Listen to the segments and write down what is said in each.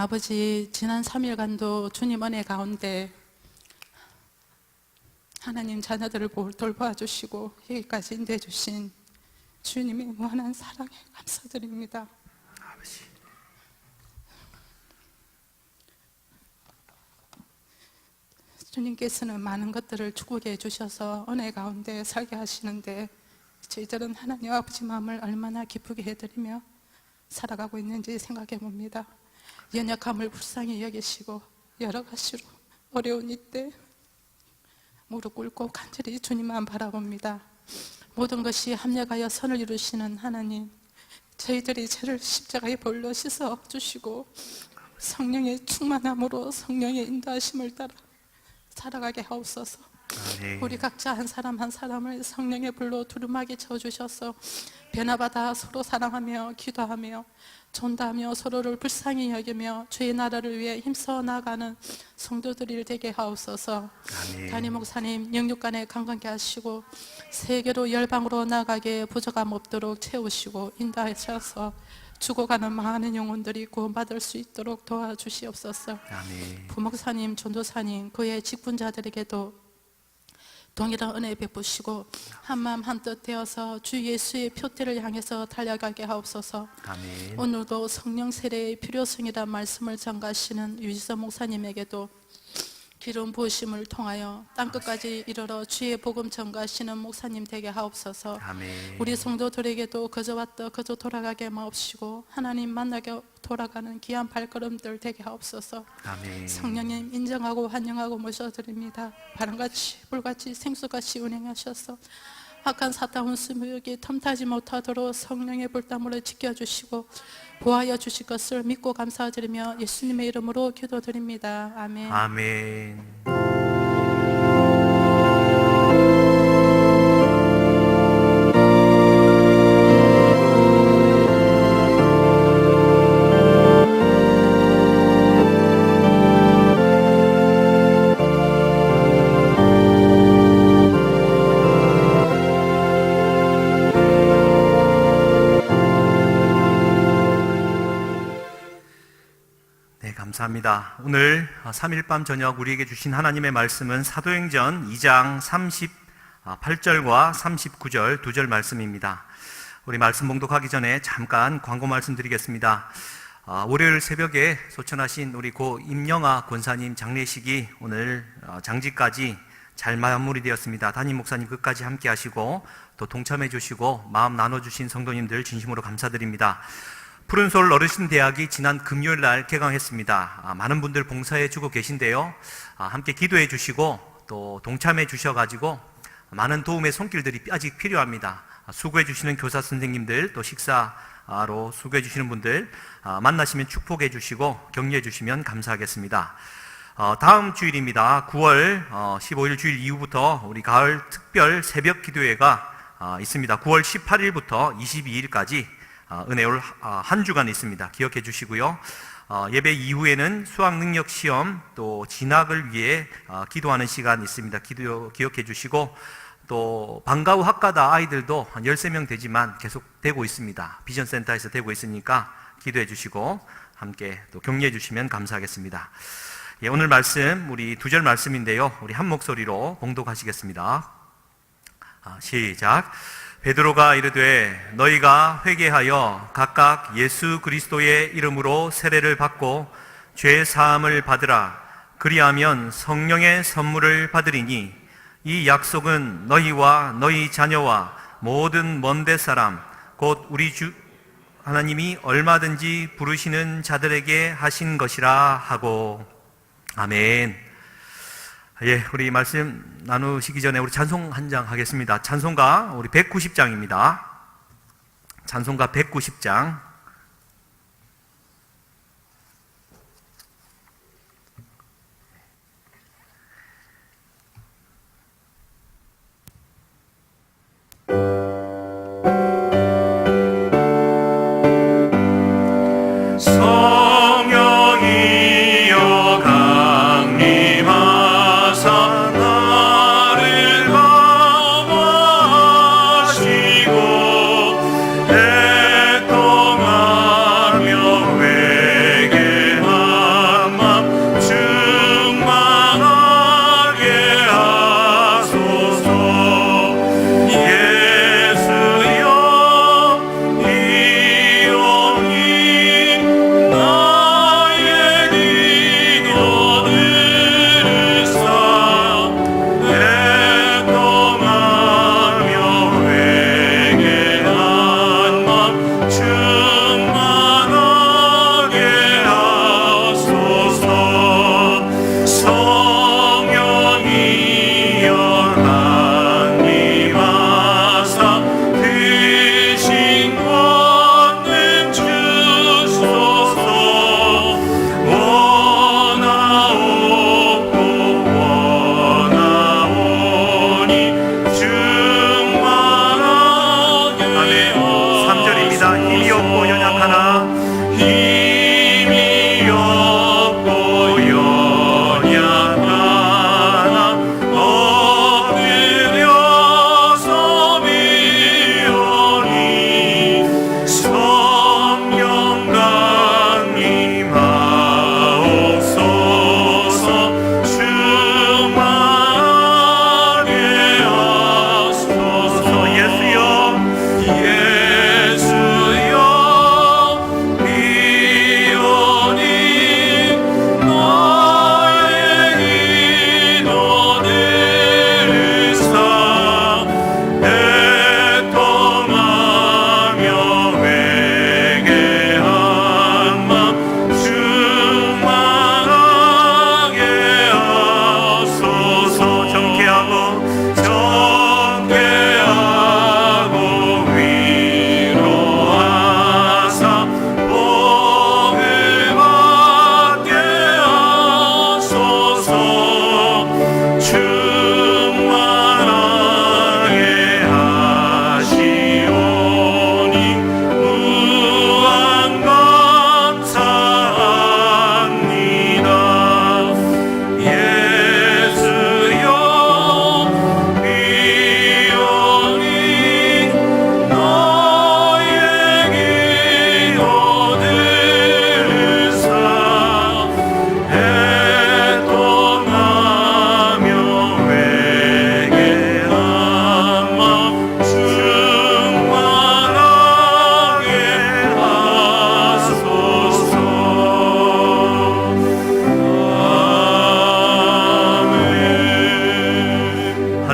아버지, 지난 3일간도 주님 은혜 가운데 하나님 자녀들을 돌봐주시고 여기까지 인도해주신 주님의 무한한 사랑에 감사드립니다. 아버지. 주님께서는 많은 것들을 축복해 해주셔서 은혜 가운데 살게 하시는데 저희들은 하나님 아버지 마음을 얼마나 기쁘게 해드리며 살아가고 있는지 생각해 봅니다. 연약함을 불쌍히 여기시고 여러 가지로 어려운 이때 무릎 꿇고 간절히 주님만 바라봅니다. 모든 것이 합력하여 선을 이루시는 하나님, 저희들이 죄를 십자가에 볼로 씻어 주시고 성령의 충만함으로 성령의 인도하심을 따라 살아가게 하옵소서. 아멘. 우리 각자 한 사람 한 사람을 성령의 불로 두루마기 쳐주셔서 변화받아 서로 사랑하며 기도하며 존다하며 서로를 불쌍히 여기며 주의 나라를 위해 힘써 나가는 성도들이 되게 하옵소서. 아멘. 담임 목사님 영육간에 강건케 하시고 세계로 열방으로 나가게 부족함 없도록 채우시고 인도하셔서 죽어가는 많은 영혼들이 구원받을 수 있도록 도와주시옵소서. 아멘. 부목사님, 전도사님, 그의 직분자들에게도 동일한 은혜 베푸시고 한마음 한뜻 되어서 주 예수의 표대를 향해서 달려가게 하옵소서. 아멘. 오늘도 성령 세례의 필요성이란 말씀을 전가하시는 유지선 목사님에게도 기름 부으심을 통하여 땅끝까지 이르러 주의 복음 전가하시는 목사님 되게 하옵소서. 아멘. 우리 성도들에게도 그저 왔다 그저 돌아가게 마옵시고 하나님 만나게 돌아가는 귀한 발걸음들 되게 하옵소서. 아멘. 성령님 인정하고 환영하고 모셔드립니다. 바람같이 불같이 생수같이 운행하셔서 악한 사탄 운수무역이 틈타지 못하도록 성령의 불담으로 지켜주시고 보하여 주실 것을 믿고 감사드리며 예수님의 이름으로 기도드립니다. 아멘. 아멘. 감사합니다. 오늘 3일 밤 저녁 우리에게 주신 하나님의 말씀은 사도행전 2장 38절과 39절 2절 말씀입니다. 우리 말씀 봉독하기 전에 잠깐 광고 말씀드리겠습니다. 월요일 새벽에 소천하신 우리 고 임영아 권사님 장례식이 오늘 장지까지 잘 마무리되었습니다. 담임 목사님 끝까지 함께 하시고 또 동참해 주시고 마음 나눠주신 성도님들 진심으로 감사드립니다. 푸른솔 어르신대학이 지난 금요일 날 개강했습니다. 많은 분들 봉사해 주고 계신데요. 함께 기도해 주시고 또 동참해 주셔가지고 많은 도움의 손길들이 아직 필요합니다. 수고해 주시는 교사 선생님들 또 식사로 수고해 주시는 분들 만나시면 축복해 주시고 격려해 주시면 감사하겠습니다. 다음 주일입니다. 9월 15일 주일 이후부터 우리 가을 특별 새벽 기도회가 있습니다. 9월 18일부터 22일까지 은혜올 한 주간 있습니다. 기억해 주시고요. 예배 이후에는 수학능력 시험 또 진학을 위해 기도하는 시간 있습니다. 기억해 주시고 또 방과 후 학과다 아이들도 한 13명 되지만 계속 되고 있습니다. 비전센터에서 되고 있으니까 기도해 주시고 함께 또 격려해 주시면 감사하겠습니다. 예, 오늘 말씀 우리 2절 말씀인데요. 우리 한 목소리로 봉독하시겠습니다. 시작. 베드로가 이르되 너희가 회개하여 각각 예수 그리스도의 이름으로 세례를 받고 죄 사함을 받으라. 그리하면 성령의 선물을 받으리니 이 약속은 너희와 너희 자녀와 모든 먼데 사람 곧 우리 주 하나님이 얼마든지 부르시는 자들에게 하신 것이라 하고. 아멘. 예, 우리 말씀 나누시기 전에 우리 찬송 한 장 하겠습니다. 찬송가 우리 190장입니다. 찬송가 190장. 동안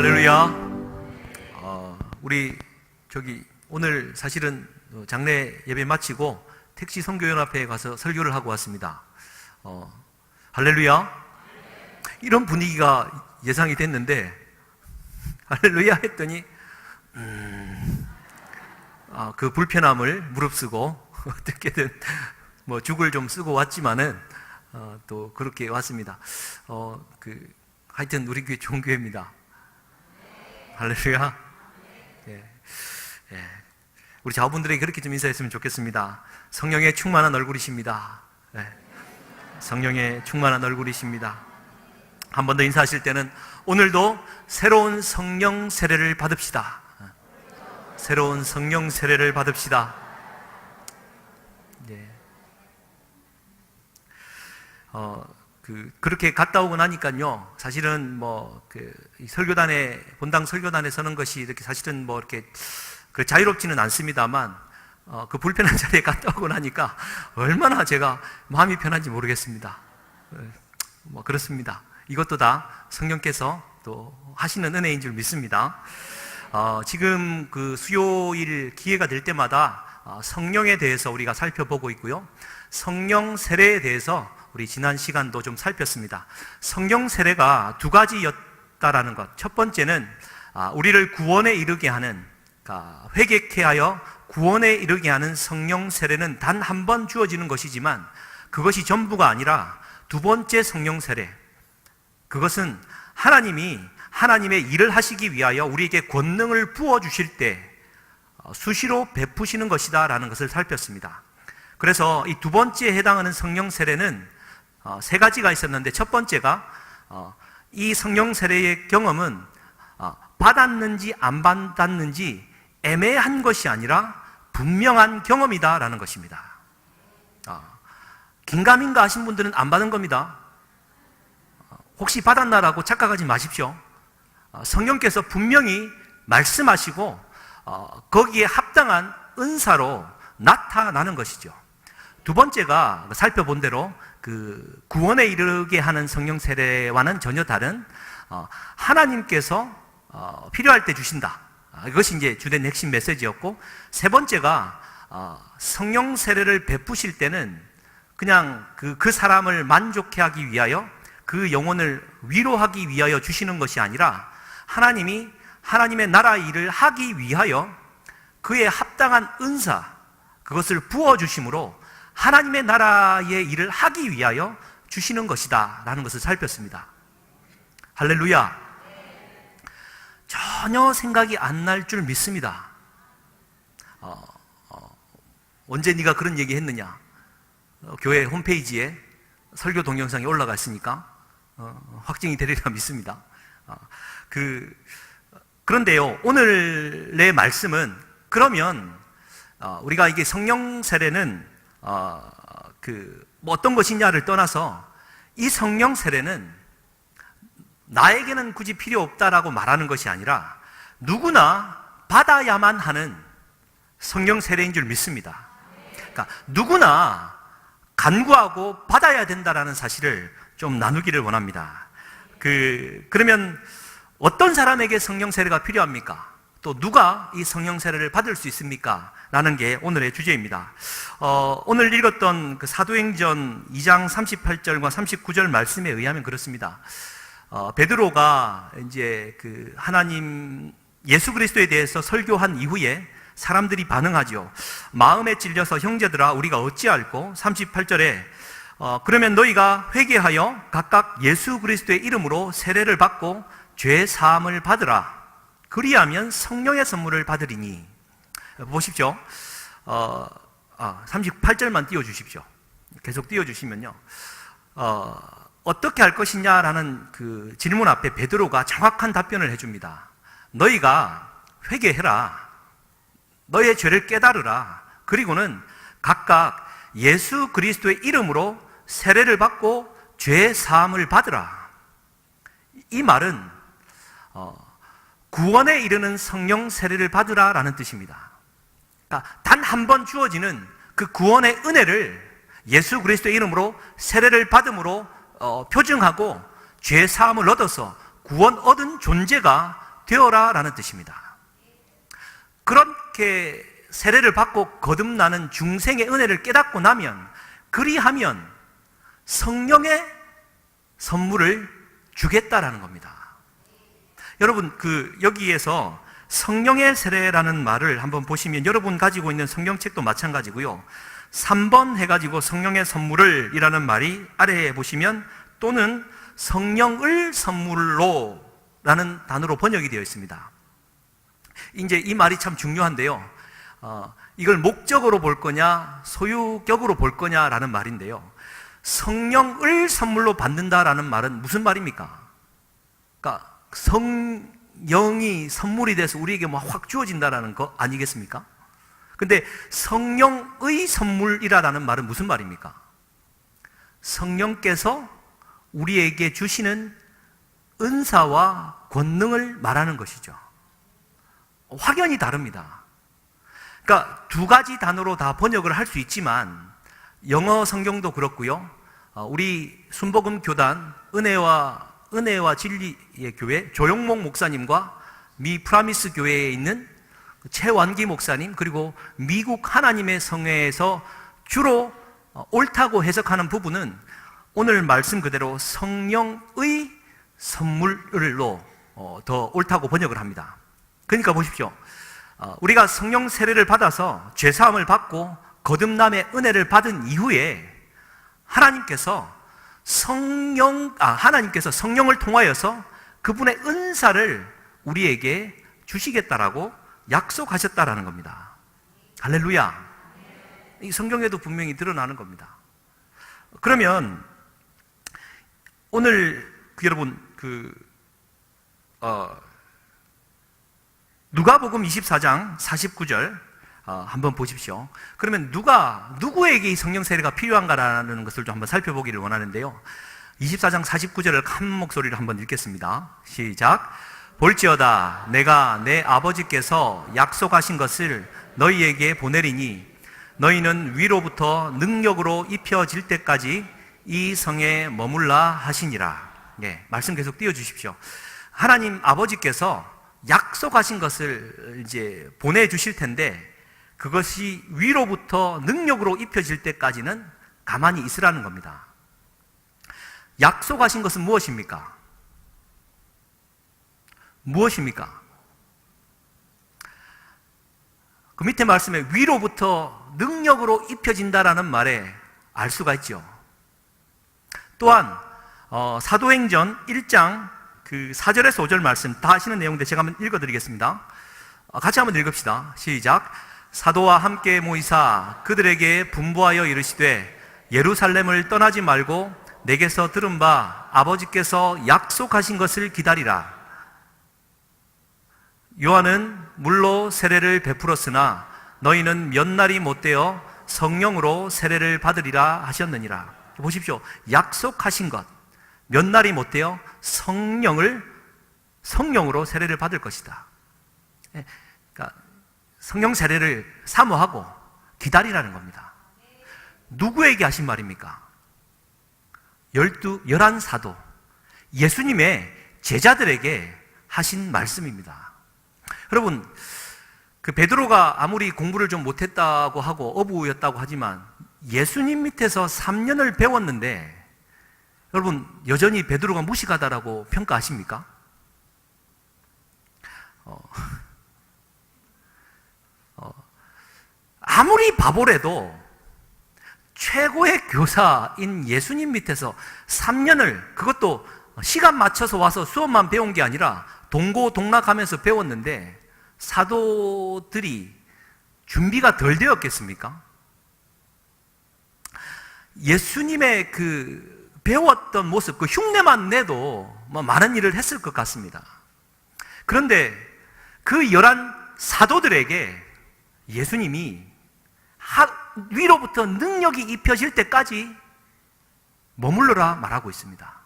할렐루야. 우리 오늘 사실은 장례 예배 마치고 택시 선교연합회에 가서 설교를 하고 왔습니다. 할렐루야. 이런 분위기가 예상이 됐는데 할렐루야 했더니 그 불편함을 무릅쓰고 어떻게든 죽을 좀 쓰고 왔지만은 또 그렇게 왔습니다. 하여튼 우리 교회 좋은 교회입니다. 할렐루야. 예. 우리 자녀분들에게 그렇게 좀 인사했으면 좋겠습니다. 성령에 충만한 얼굴이십니다. 예. 성령에 충만한 얼굴이십니다. 한 번 더 인사하실 때는 오늘도 새로운 성령 세례를 받읍시다. 새로운 성령 세례를 받읍시다. 예. 그렇게 갔다 오고 나니까요, 사실은 이 설교단에, 본당 설교단에 서는 것이 이렇게 사실은 이렇게 자유롭지는 않습니다만, 그 불편한 자리에 갔다 오고 나니까 얼마나 제가 마음이 편한지 모르겠습니다. 그렇습니다. 이것도 다 성령께서 또 하시는 은혜인 줄 믿습니다. 지금 그 수요일 기회가 될 때마다 성령에 대해서 우리가 살펴보고 있고요. 성령 세례에 대해서 우리 지난 시간도 좀 살폈습니다. 성령 세례가 두 가지였다라는 것. 첫 번째는 우리를 구원에 이르게 하는, 회개케 하여 구원에 이르게 하는 성령 세례는 단 한 번 주어지는 것이지만 그것이 전부가 아니라 두 번째 성령 세례, 그것은 하나님이 하나님의 일을 하시기 위하여 우리에게 권능을 부어주실 때 수시로 베푸시는 것이다 라는 것을 살폈습니다. 그래서 이 두 번째에 해당하는 성령 세례는 세 가지가 있었는데, 첫 번째가 이 성령 세례의 경험은 받았는지 안 받았는지 애매한 것이 아니라 분명한 경험이다 라는 것입니다. 긴가민가 하신 분들은 안 받은 겁니다. 혹시 받았나라고 착각하지 마십시오. 성령께서 분명히 말씀하시고 거기에 합당한 은사로 나타나는 것이죠. 두 번째가 살펴본 대로 그 구원에 이르게 하는 성령 세례와는 전혀 다른 하나님께서 필요할 때 주신다. 이것이 이제 주된 핵심 메시지였고, 세 번째가 성령 세례를 베푸실 때는 그냥 그 사람을 만족해 하기 위하여, 그 영혼을 위로하기 위하여 주시는 것이 아니라 하나님이 하나님의 나라 일을 하기 위하여 그에 합당한 은사, 그것을 부어주심으로 하나님의 나라의 일을 하기 위하여 주시는 것이다 라는 것을 살폈습니다. 할렐루야. 전혀 생각이 안 날 줄 믿습니다. 언제 네가 그런 얘기 했느냐? 교회 홈페이지에 설교 동영상이 올라가 있으니까 확증이 되리라 믿습니다. 그런데요, 오늘의 말씀은, 그러면 우리가 이게 성령 세례는 어떤 것이냐를 떠나서 이 성령 세례는 나에게는 굳이 필요 없다라고 말하는 것이 아니라 누구나 받아야만 하는 성령 세례인 줄 믿습니다. 그러니까 누구나 간구하고 받아야 된다라는 사실을 좀 나누기를 원합니다. 그러면 어떤 사람에게 성령 세례가 필요합니까? 또 누가 이 성령 세례를 받을 수 있습니까? 라는 게 오늘의 주제입니다. 오늘 읽었던 그 사도행전 2장 38절과 39절 말씀에 의하면 그렇습니다. 베드로가 이제 하나님 예수 그리스도에 대해서 설교한 이후에 사람들이 반응하죠. 마음에 찔려서 형제들아 우리가 어찌할꼬? 38절에 그러면 너희가 회개하여 각각 예수 그리스도의 이름으로 세례를 받고 죄 사함을 받으라. 그리하면 성령의 선물을 받으리니. 보십시오. 38절만 띄워주십시오. 계속 띄워주시면요. 어떻게 할 것이냐라는 그 질문 앞에 베드로가 정확한 답변을 해줍니다. 너희가 회개해라. 너희의 죄를 깨달으라. 그리고는 각각 예수 그리스도의 이름으로 세례를 받고 죄 사함을 받으라. 이 말은 구원에 이르는 성령 세례를 받으라라는 뜻입니다. 그러니까 단 한 번 주어지는 그 구원의 은혜를 예수 그리스도의 이름으로 세례를 받음으로 표증하고 죄 사함을 얻어서 구원 얻은 존재가 되어라 라는 뜻입니다. 그렇게 세례를 받고 거듭나는 중생의 은혜를 깨닫고 나면, 그리하면 성령의 선물을 주겠다라는 겁니다. 여러분, 여기에서 성령의 세례라는 말을 한번 보시면, 여러분 가지고 있는 성경책도 마찬가지고요, 3번 해가지고 성령의 선물을 이라는 말이 아래에 보시면, 또는 성령을 선물로 라는 단어로 번역이 되어 있습니다. 이제 이 말이 참 중요한데요, 이걸 목적으로 볼 거냐 소유격으로 볼 거냐라는 말인데요, 성령을 선물로 받는다라는 말은 무슨 말입니까? 그러니까 성령이 선물이 돼서 우리에게 확 주어진다라는 거 아니겠습니까? 근데 성령의 선물이라는 말은 무슨 말입니까? 성령께서 우리에게 주시는 은사와 권능을 말하는 것이죠. 확연히 다릅니다. 그러니까 두 가지 단어로 다 번역을 할 수 있지만, 영어 성경도 그렇고요, 우리 순복음 교단 은혜와 진리의 교회 조용목 목사님과 미 프라미스 교회에 있는 최완기 목사님, 그리고 미국 하나님의 성회에서 주로 옳다고 해석하는 부분은 오늘 말씀 그대로 성령의 선물로 더 옳다고 번역을 합니다. 그러니까 보십시오, 우리가 성령 세례를 받아서 죄사함을 받고 거듭남의 은혜를 받은 이후에 하나님께서 성령을 통하여서 그분의 은사를 우리에게 주시겠다라고 약속하셨다라는 겁니다. 할렐루야. 이 성경에도 분명히 드러나는 겁니다. 그러면 오늘 여러분 누가복음 24장 49절 한번 보십시오. 그러면 누구에게 이 성령 세례가 필요한가라는 것을 좀 한번 살펴보기를 원하는데요, 24장 49절을 큰 목소리로 한번 읽겠습니다. 시작. 볼지어다 내가 내 아버지께서 약속하신 것을 너희에게 보내리니 너희는 위로부터 능력으로 입혀질 때까지 이 성에 머물라 하시니라. 말씀 계속 띄워주십시오. 하나님 아버지께서 약속하신 것을 이제 보내주실 텐데, 그것이 위로부터 능력으로 입혀질 때까지는 가만히 있으라는 겁니다. 약속하신 것은 무엇입니까? 그 밑에 말씀에 위로부터 능력으로 입혀진다라는 말에 알 수가 있죠. 또한 사도행전 1장 4절에서 5절 말씀 다 아시는 내용인데 제가 한번 읽어드리겠습니다. 같이 한번 읽읍시다. 시작. 사도와 함께 모이사 그들에게 분부하여 이르시되 예루살렘을 떠나지 말고 내게서 들은 바 아버지께서 약속하신 것을 기다리라. 요한은 물로 세례를 베풀었으나 너희는 몇 날이 못되어 성령으로 세례를 받으리라 하셨느니라. 보십시오. 약속하신 것, 몇 날이 못되어 성령으로 세례를 받을 것이다. 그러니까 성령 세례를 사모하고 기다리라는 겁니다. 누구에게 하신 말입니까? 11 사도, 예수님의 제자들에게 하신 말씀입니다. 여러분, 베드로가 아무리 공부를 좀 못했다고 하고 어부였다고 하지만 예수님 밑에서 3년을 배웠는데, 여러분 여전히 베드로가 무식하다라고 평가하십니까? 아무리 바보래도 최고의 교사인 예수님 밑에서 3년을, 그것도 시간 맞춰서 와서 수업만 배운 게 아니라 동고동락하면서 배웠는데, 사도들이 준비가 덜 되었겠습니까? 예수님의 배웠던 모습, 흉내만 내도 많은 일을 했을 것 같습니다. 그런데 11 사도들에게 예수님이 위로부터 능력이 입혀질 때까지 머물러라 말하고 있습니다.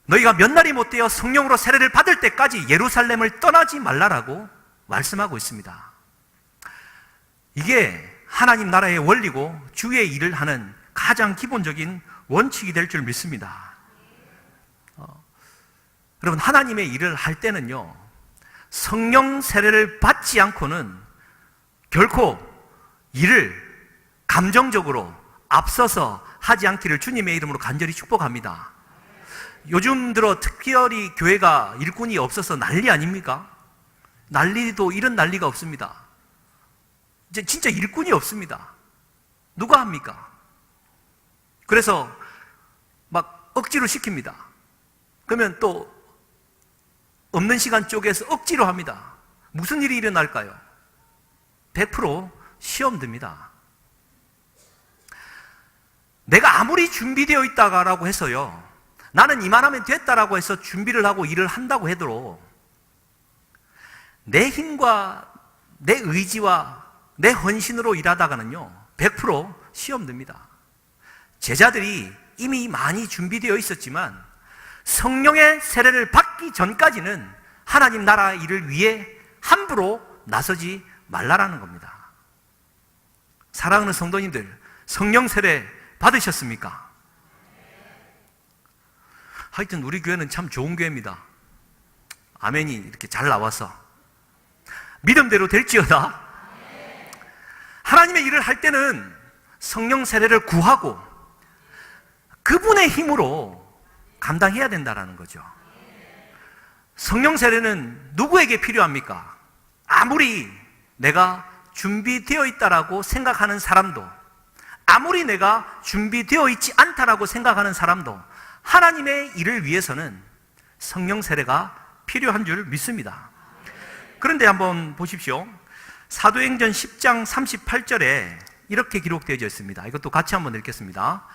너희가 몇 날이 못되어 성령으로 세례를 받을 때까지 예루살렘을 떠나지 말라라고 말씀하고 있습니다. 이게 하나님 나라의 원리고 주의 일을 하는 가장 기본적인 원칙이 될 줄 믿습니다. 여러분, 하나님의 일을 할 때는요, 성령 세례를 받지 않고는 결코 일을 감정적으로 앞서서 하지 않기를 주님의 이름으로 간절히 축복합니다. 요즘 들어 특별히 교회가 일꾼이 없어서 난리 아닙니까? 난리도 이런 난리가 없습니다. 이제 진짜 일꾼이 없습니다. 누가 합니까? 그래서 막 억지로 시킵니다. 그러면 또 없는 시간 쪼개서 억지로 합니다. 무슨 일이 일어날까요? 100% 시험 듭니다. 내가 아무리 준비되어 있다라고 해서요, 나는 이만하면 됐다라고 해서 준비를 하고 일을 한다고 해도 내 힘과 내 의지와 내 헌신으로 일하다가는요 100% 시험 듭니다. 제자들이 이미 많이 준비되어 있었지만 성령의 세례를 받기 전까지는 하나님 나라 일을 위해 함부로 나서지 말라라는 겁니다. 사랑하는 성도님들, 성령 세례 받으셨습니까? 하여튼 우리 교회는 참 좋은 교회입니다. 아멘이 이렇게 잘 나와서 믿음대로 될지어다. 하나님의 일을 할 때는 성령 세례를 구하고 그분의 힘으로 감당해야 된다는 거죠. 성령 세례는 누구에게 필요합니까? 아무리 내가 준비되어 있다라고 생각하는 사람도, 아무리 내가 준비되어 있지 않다라고 생각하는 사람도 하나님의 일을 위해서는 성령 세례가 필요한 줄 믿습니다. 그런데 한번 보십시오. 사도행전 10장 38절에 이렇게 기록되어 있습니다. 이것도 같이 한번 읽겠습니다.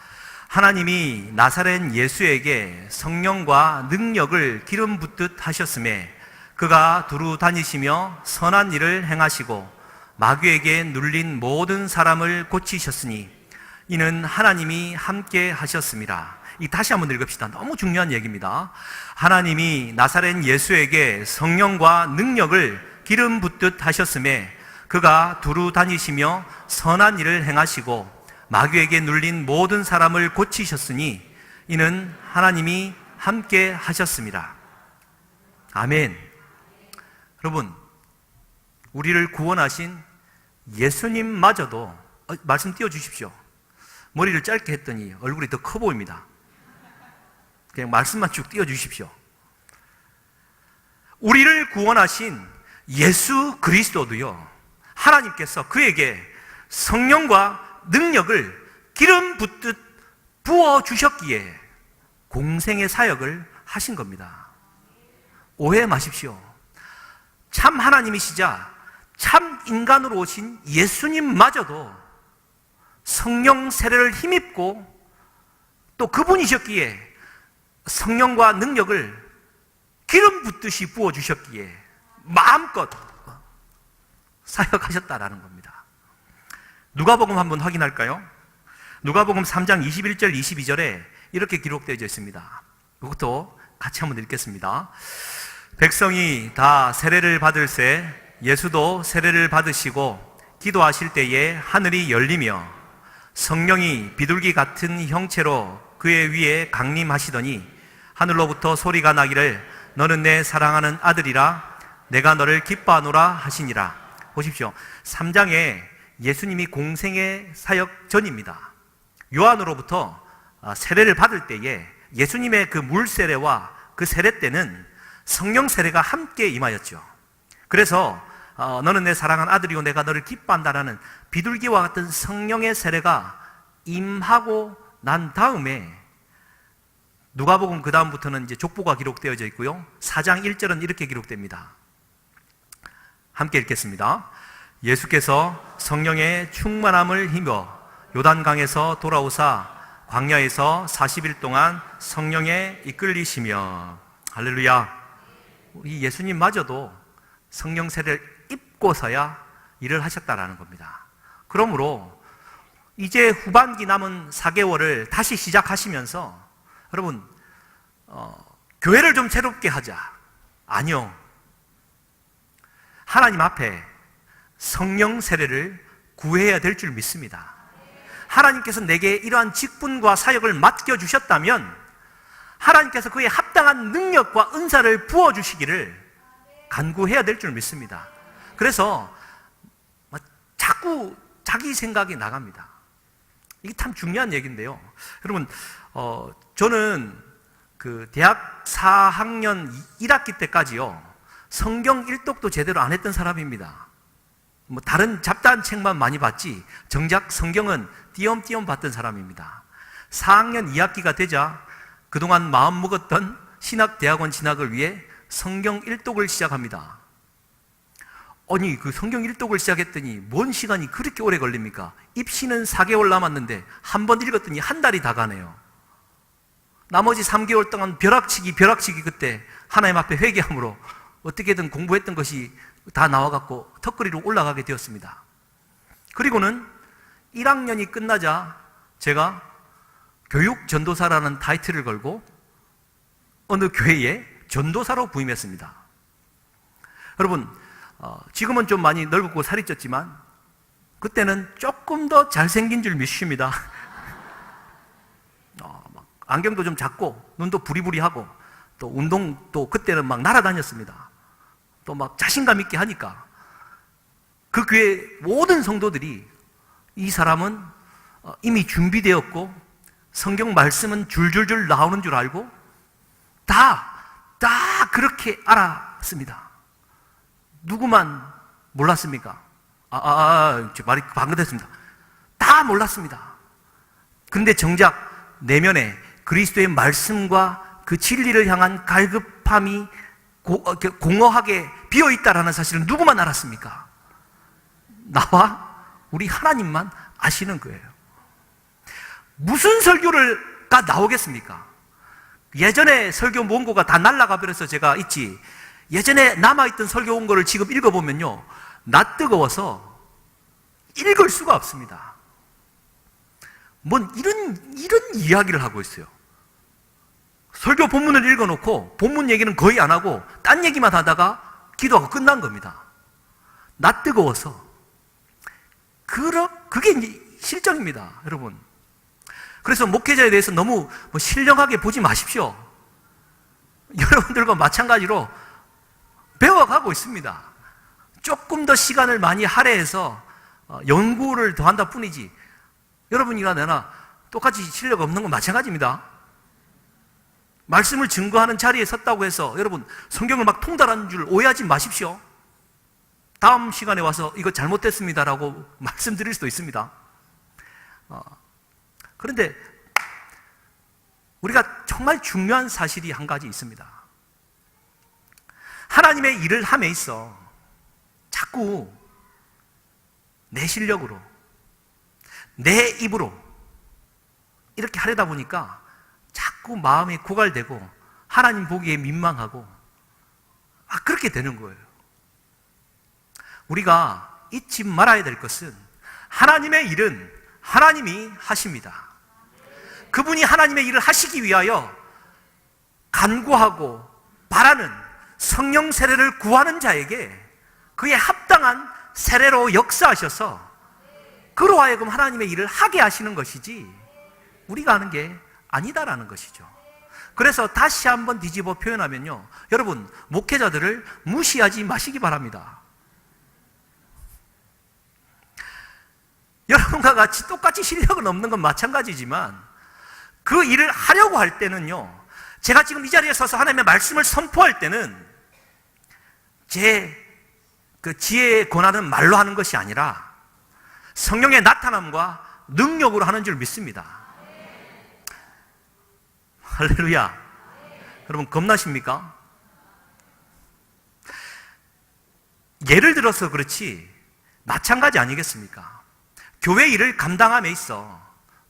하나님이 나사렛 예수에게 성령과 능력을 기름 붓듯 하셨음에 그가 두루 다니시며 선한 일을 행하시고 마귀에게 눌린 모든 사람을 고치셨으니 이는 하나님이 함께 하셨습니다. 이 다시 한번 읽읍시다. 너무 중요한 얘기입니다. 하나님이 나사렛 예수에게 성령과 능력을 기름 붓듯 하셨음에 그가 두루 다니시며 선한 일을 행하시고 마귀에게 눌린 모든 사람을 고치셨으니 이는 하나님이 함께 하셨습니다. 아멘. 여러분, 우리를 구원하신 예수님마저도 말씀 띄워주십시오. 머리를 짧게 했더니 얼굴이 더 커 보입니다. 그냥 말씀만 쭉 띄워주십시오. 우리를 구원하신 예수 그리스도도요, 하나님께서 그에게 성령과 능력을 기름 붓듯 부어주셨기에 공생의 사역을 하신 겁니다. 오해 마십시오. 참 하나님이시자 참 인간으로 오신 예수님마저도 성령 세례를 힘입고 또 그분이셨기에 성령과 능력을 기름 붓듯이 부어주셨기에 마음껏 사역하셨다라는 겁니다. 누가복음 한번 확인할까요? 누가복음 3장 21절 22절에 이렇게 기록되어 있습니다. 이것도 같이 한번 읽겠습니다. 백성이 다 세례를 받을새 예수도 세례를 받으시고 기도하실 때에 하늘이 열리며 성령이 비둘기 같은 형체로 그의 위에 강림하시더니 하늘로부터 소리가 나기를 너는 내 사랑하는 아들이라 내가 너를 기뻐하노라 하시니라. 보십시오. 3장에 예수님이 공생의 사역 전입니다. 요한으로부터 세례를 받을 때에 예수님의 그 물 세례와 그 세례 때는 성령 세례가 함께 임하였죠. 그래서 너는 내 사랑하는 아들이요 내가 너를 기뻐한다라는 비둘기와 같은 성령의 세례가 임하고 난 다음에 누가복음 그 다음부터는 이제 족보가 기록되어져 있고요. 4장 1절은 이렇게 기록됩니다. 함께 읽겠습니다. 예수께서 성령의 충만함을 힘입어 요단강에서 돌아오사 광야에서 40일 동안 성령에 이끌리시며 할렐루야. 우리 예수님마저도 성령 세례를 입고서야 일을 하셨다라는 겁니다. 그러므로 이제 후반기 남은 4개월을 다시 시작하시면서 여러분 교회를 좀 새롭게 하자. 아니요. 하나님 앞에 성령 세례를 구해야 될 줄 믿습니다. 하나님께서 내게 이러한 직분과 사역을 맡겨주셨다면 하나님께서 그에 합당한 능력과 은사를 부어주시기를 간구해야 될 줄 믿습니다. 그래서 자꾸 자기 생각이 나갑니다. 이게 참 중요한 얘기인데요. 여러분, 저는 그 대학 4학년 1학기 때까지요, 성경 일독도 제대로 안 했던 사람입니다. 뭐 다른 잡다한 책만 많이 봤지 정작 성경은 띄엄띄엄 봤던 사람입니다. 4학년 2학기가 되자 그동안 마음 먹었던 신학대학원 진학을 위해 성경 일독을 시작합니다. 아니, 그 성경 일독을 시작했더니 뭔 시간이 그렇게 오래 걸립니까? 입시는 4개월 남았는데 한 번 읽었더니 한 달이 다 가네요. 나머지 3개월 동안 벼락치기 그때 하나님 앞에 회개함으로 어떻게든 공부했던 것이 다 나와갖고 턱걸이로 올라가게 되었습니다. 그리고는 1학년이 끝나자 제가 교육전도사라는 타이틀을 걸고 어느 교회에 전도사로 부임했습니다. 여러분, 지금은 좀 많이 늙고 살이 쪘지만 그때는 조금 더 잘생긴 줄 믿습니다. 안경도 좀 작고 눈도 부리부리하고 또 운동도 그때는 막 날아다녔습니다. 또 막 자신감 있게 하니까 그 교회 모든 성도들이 이 사람은 이미 준비되었고 성경 말씀은 줄줄줄 나오는 줄 알고 다 그렇게 알았습니다. 누구만 몰랐습니까? 말이 방긋했습니다. 다 몰랐습니다. 그런데 정작 내면에 그리스도의 말씀과 그 진리를 향한 갈급함이 공허하게 비어있다라는 사실을 누구만 알았습니까? 나와 우리 하나님만 아시는 거예요. 무슨 설교가 나오겠습니까? 예전에 설교 원고가 다 날아가 버려서 제가 있지, 예전에 남아있던 설교 원고를 지금 읽어보면요, 나 뜨거워서 읽을 수가 없습니다. 뭔 이런 이야기를 하고 있어요. 설교 본문을 읽어놓고 본문 얘기는 거의 안 하고 딴 얘기만 하다가 기도하고 끝난 겁니다. 나 뜨거워서. 그게 이제 실정입니다, 여러분. 그래서 목회자에 대해서 너무 신령하게 보지 마십시오. 여러분들과 마찬가지로 배워가고 있습니다. 조금 더 시간을 많이 할애해서 연구를 더 한다 뿐이지, 여러분이나 내나 똑같이 실력 없는 건 마찬가지입니다. 말씀을 증거하는 자리에 섰다고 해서 여러분 성경을 막 통달하는 줄 오해하지 마십시오. 다음 시간에 와서 이거 잘못됐습니다라고 말씀드릴 수도 있습니다. 그런데 우리가 정말 중요한 사실이 한 가지 있습니다. 하나님의 일을 함에 있어 자꾸 내 실력으로, 내 입으로 이렇게 하려다 보니까 자꾸 마음이 고갈되고 하나님 보기에 민망하고 그렇게 되는 거예요. 우리가 잊지 말아야 될 것은 하나님의 일은 하나님이 하십니다. 그분이 하나님의 일을 하시기 위하여 간구하고 바라는 성령 세례를 구하는 자에게 그에 합당한 세례로 역사하셔서 그로 하여금 하나님의 일을 하게 하시는 것이지 우리가 하는 게 아니다라는 것이죠. 그래서 다시 한번 뒤집어 표현하면요, 여러분 목회자들을 무시하지 마시기 바랍니다. 여러분과 같이 똑같이 실력은 없는 건 마찬가지지만 그 일을 하려고 할 때는요, 제가 지금 이 자리에 서서 하나님의 말씀을 선포할 때는 제 그 지혜의 권한은 말로 하는 것이 아니라 성령의 나타남과 능력으로 하는 줄 믿습니다. 할렐루야. 여러분 겁나십니까? 예를 들어서 그렇지 마찬가지 아니겠습니까? 교회 일을 감당함에 있어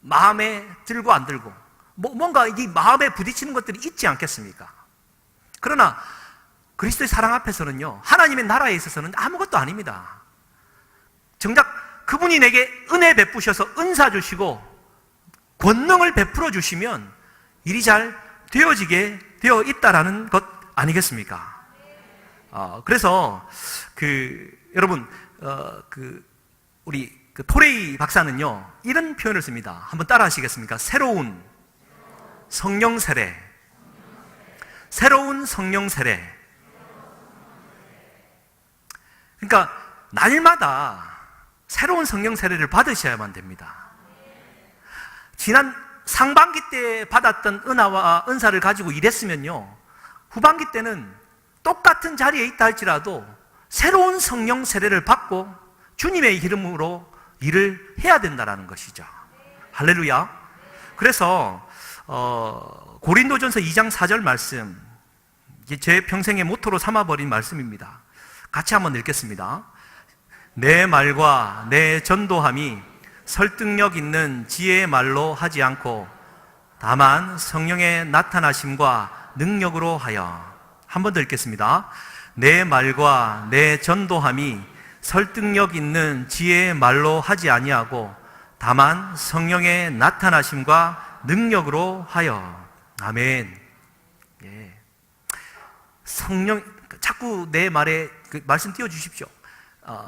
마음에 들고 안 들고 뭔가 이 마음에 부딪히는 것들이 있지 않겠습니까? 그러나 그리스도의 사랑 앞에서는요, 하나님의 나라에 있어서는 아무것도 아닙니다. 정작 그분이 내게 은혜 베푸셔서 은사 주시고 권능을 베풀어 주시면 일이 잘 되어지게 되어 있다라는 것 아니겠습니까? 그래서 여러분 우리 토레이 박사는요 이런 표현을 씁니다. 한번 따라 하시겠습니까? 새로운 성령 세례, 새로운 성령 세례. 그러니까 날마다 새로운 성령 세례를 받으셔야만 됩니다. 지난 상반기 때 받았던 은혜와 은사를 가지고 일했으면요, 후반기 때는 똑같은 자리에 있다 할지라도 새로운 성령 세례를 받고 주님의 이름으로 일을 해야 된다는 것이죠. 할렐루야. 그래서 고린도전서 2장 4절 말씀, 제 평생의 모토로 삼아버린 말씀입니다. 같이 한번 읽겠습니다. 내 말과 내 전도함이 설득력 있는 지혜의 말로 하지 않고 다만 성령의 나타나심과 능력으로 하여. 한 번 더 읽겠습니다. 내 말과 내 전도함이 설득력 있는 지혜의 말로 하지 아니하고 다만 성령의 나타나심과 능력으로 하여. 아멘. 예. 성령, 자꾸 내 말에 그 말씀 띄워주십시오.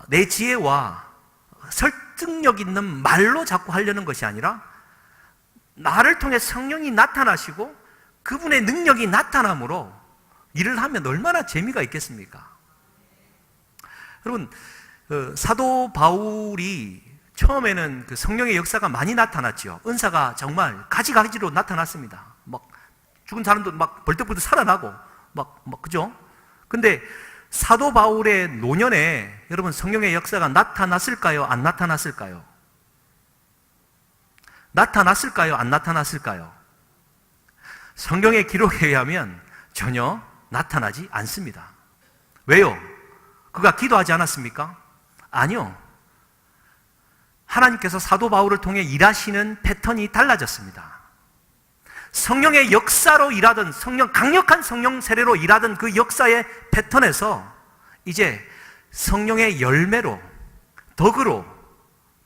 내 지혜와 설득력 있는 말로 자꾸 하려는 것이 아니라 나를 통해 성령이 나타나시고 그분의 능력이 나타남으로 일을 하면 얼마나 재미가 있겠습니까? 여러분, 사도 바울이 처음에는 그 성령의 역사가 많이 나타났죠. 은사가 정말 가지가지로 나타났습니다. 막 죽은 사람도 막 벌떡벌떡 살아나고 그죠? 근데 사도 바울의 노년에 여러분 성령의 역사가 나타났을까요? 안 나타났을까요? 나타났을까요? 안 나타났을까요? 성경의 기록에 의하면 전혀 나타나지 않습니다. 왜요? 그가 기도하지 않았습니까? 아니요. 하나님께서 사도 바울을 통해 일하시는 패턴이 달라졌습니다. 성령의 역사로 일하던, 강력한 성령 세례로 일하던 그 역사의 패턴에서 이제 성령의 열매로, 덕으로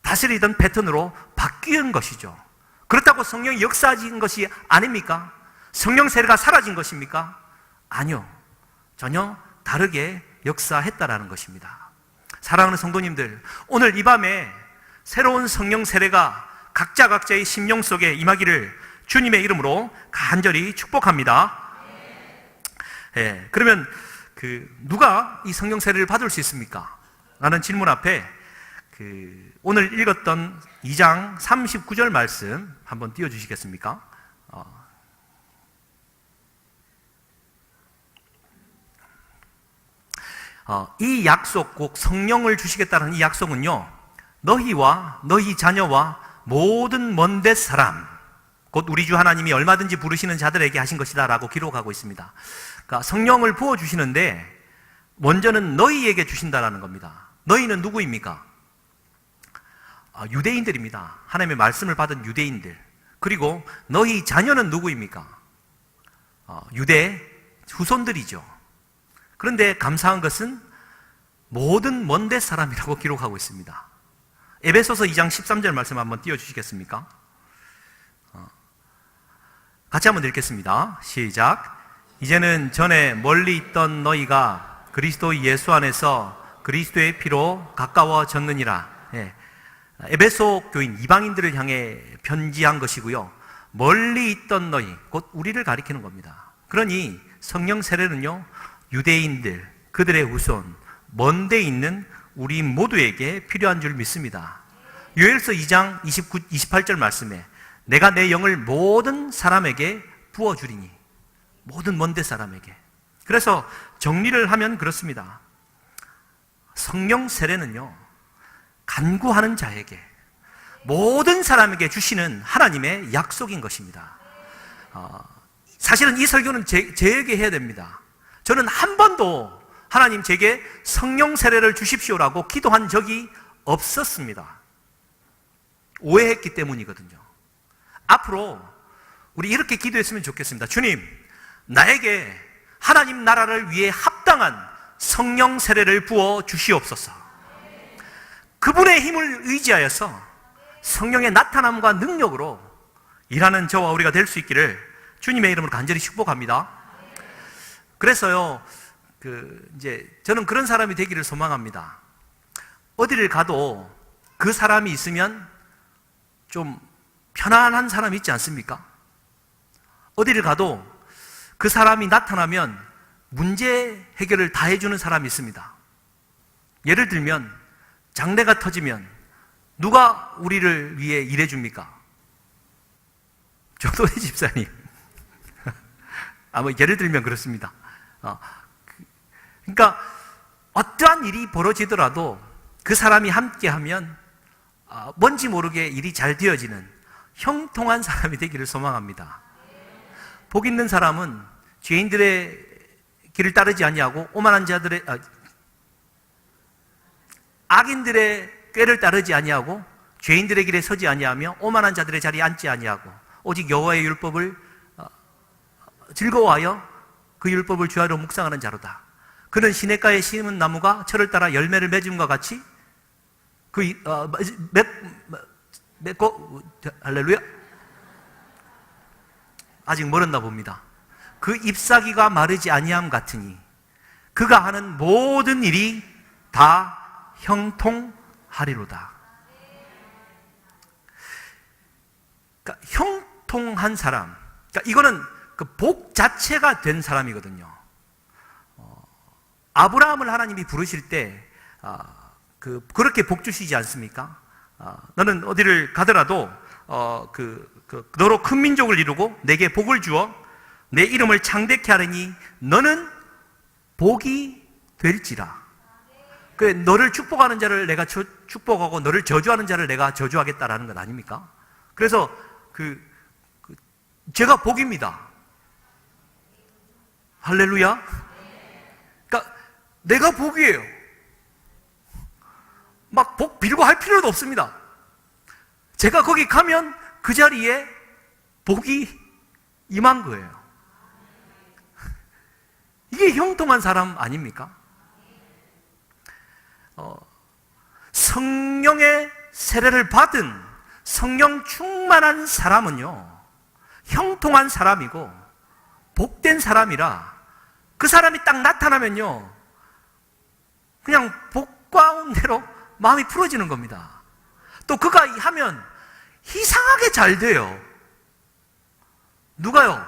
다스리던 패턴으로 바뀐 것이죠. 그렇다고 성령이 역사진 것이 아닙니까? 성령 세례가 사라진 것입니까? 아니요. 전혀 다르게 역사했다라는 것입니다. 사랑하는 성도님들, 오늘 이 밤에 새로운 성령 세례가 각자의 심령 속에 임하기를 주님의 이름으로 간절히 축복합니다. 예, 그러면 누가 이 성령 세례를 받을 수 있습니까? 라는 질문 앞에 오늘 읽었던 2장 39절 말씀 한번 띄워주시겠습니까? 이 약속, 꼭 성령을 주시겠다는 이 약속은요, 너희와 너희 자녀와 모든 먼데 사람, 곧 우리 주 하나님이 얼마든지 부르시는 자들에게 하신 것이다 라고 기록하고 있습니다. 그러니까 성령을 부어주시는데 먼저는 너희에게 주신다라는 겁니다. 너희는 누구입니까? 유대인들입니다. 하나님의 말씀을 받은 유대인들. 그리고 너희 자녀는 누구입니까? 유대 후손들이죠. 그런데 감사한 것은 모든 먼데 사람이라고 기록하고 있습니다. 에베소서 2장 13절 말씀 한번 띄워주시겠습니까? 같이 한번 읽겠습니다. 시작. 이제는 전에 멀리 있던 너희가 그리스도 예수 안에서 그리스도의 피로 가까워졌느니라. 예. 에베소 교인 이방인들을 향해 편지한 것이고요, 멀리 있던 너희, 곧 우리를 가리키는 겁니다. 그러니 성령 세례는요, 유대인들, 그들의 후손, 먼데 있는 우리 모두에게 필요한 줄 믿습니다. 요엘서 2장 28절 말씀에 내가 내 영을 모든 사람에게 부어주리니, 모든 먼데 사람에게. 그래서 정리를 하면 그렇습니다. 성령 세례는요, 간구하는 자에게, 모든 사람에게 주시는 하나님의 약속인 것입니다. 사실은 이 설교는 제에게 해야 됩니다. 저는 한 번도 하나님 제게 성령 세례를 주십시오라고 기도한 적이 없었습니다. 오해했기 때문이거든요. 앞으로 우리 이렇게 기도했으면 좋겠습니다. 주님, 나에게 하나님 나라를 위해 합당한 성령 세례를 부어 주시옵소서. 그분의 힘을 의지하여서 성령의 나타남과 능력으로 일하는 저와 우리가 될 수 있기를 주님의 이름으로 간절히 축복합니다. 그래서요, 이제 저는 그런 사람이 되기를 소망합니다. 어디를 가도 그 사람이 있으면 좀 편안한 사람이 있지 않습니까? 어디를 가도 그 사람이 나타나면 문제 해결을 다 해주는 사람이 있습니다. 예를 들면 장례가 터지면 누가 우리를 위해 일해줍니까? 조도희 집사님. 예를 들면 그렇습니다. 그러니까 어떠한 일이 벌어지더라도 그 사람이 함께하면 뭔지 모르게 일이 잘 되어지는 형통한 사람이 되기를 소망합니다. 복 있는 사람은 죄인들의 길을 따르지 아니하고 오만한 자들의 악인들의 꾀를 따르지 아니하고 죄인들의 길에 서지 아니하며 오만한 자들의 자리에 앉지 아니하고 오직 여호와의 율법을 즐거워하여 그 율법을 주야로 묵상하는 자로다. 그는 시냇가에 심은 나무가 철을 따라 열매를 맺음과 같이 맺고 할렐루야. 아직 멀었나 봅니다. 그 잎사귀가 마르지 아니함 같으니 그가 하는 모든 일이 다 형통하리로다. 그러니까 형통한 사람, 그러니까 이거는 그 복 자체가 된 사람이거든요. 아브라함을 하나님이 부르실 때 그렇게 복 주시지 않습니까? 너는 어디를 가더라도 너로 큰 민족을 이루고 내게 복을 주어 내 이름을 창대케 하리니 너는 복이 될지라. 너를 축복하는 자를 내가 축복하고 너를 저주하는 자를 내가 저주하겠다라는 것 아닙니까? 그래서 제가 복입니다. 할렐루야. 그러니까 내가 복이에요. 막 복 빌고 할 필요도 없습니다. 제가 거기 가면 그 자리에 복이 임한 거예요. 이게 형통한 사람 아닙니까? 성령의 세례를 받은 성령 충만한 사람은요, 형통한 사람이고 복된 사람이라 그 사람이 딱 나타나면요, 그냥 복 가운데로 마음이 풀어지는 겁니다. 또 그가 하면 이상하게 잘 돼요. 누가요?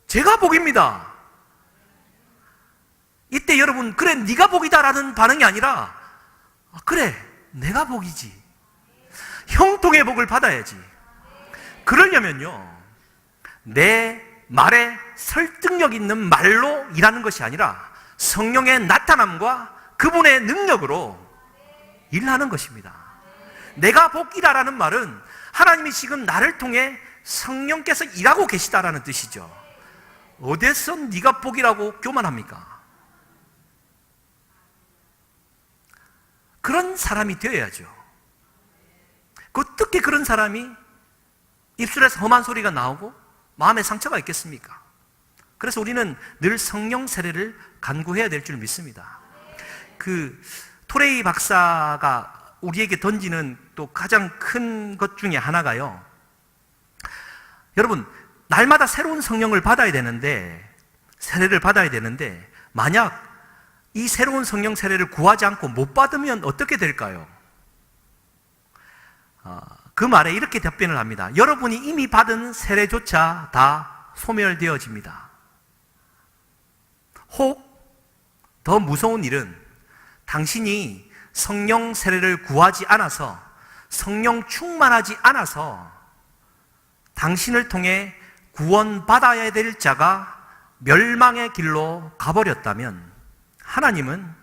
제가 복입니다. 이때 여러분, 그래 네가 복이다라는 반응이 아니라 그래 내가 복이지, 형통의 복을 받아야지. 그러려면요, 내 말에 설득력 있는 말로 일하는 것이 아니라 성령의 나타남과 그분의 능력으로 일하는 것입니다. 내가 복이다라는 말은 하나님이 지금 나를 통해 성령께서 일하고 계시다라는 뜻이죠. 어디서 네가 복이라고 교만합니까? 그런 사람이 되어야죠. 어떻게 그런 사람이 입술에서 험한 소리가 나오고 마음에 상처가 있겠습니까? 그래서 우리는 늘 성령 세례를 간구해야 될 줄 믿습니다. 토레이 박사가 우리에게 던지는 또 가장 큰 것 중에 하나가요, 여러분, 날마다 새로운 성령을 받아야 되는데, 세례를 받아야 되는데, 만약 이 새로운 성령 세례를 구하지 않고 못 받으면 어떻게 될까요? 그 말에 이렇게 답변을 합니다. 여러분이 이미 받은 세례조차 다 소멸되어집니다. 혹 더 무서운 일은 당신이 성령 세례를 구하지 않아서, 성령 충만하지 않아서 당신을 통해 구원받아야 될 자가 멸망의 길로 가버렸다면 하나님은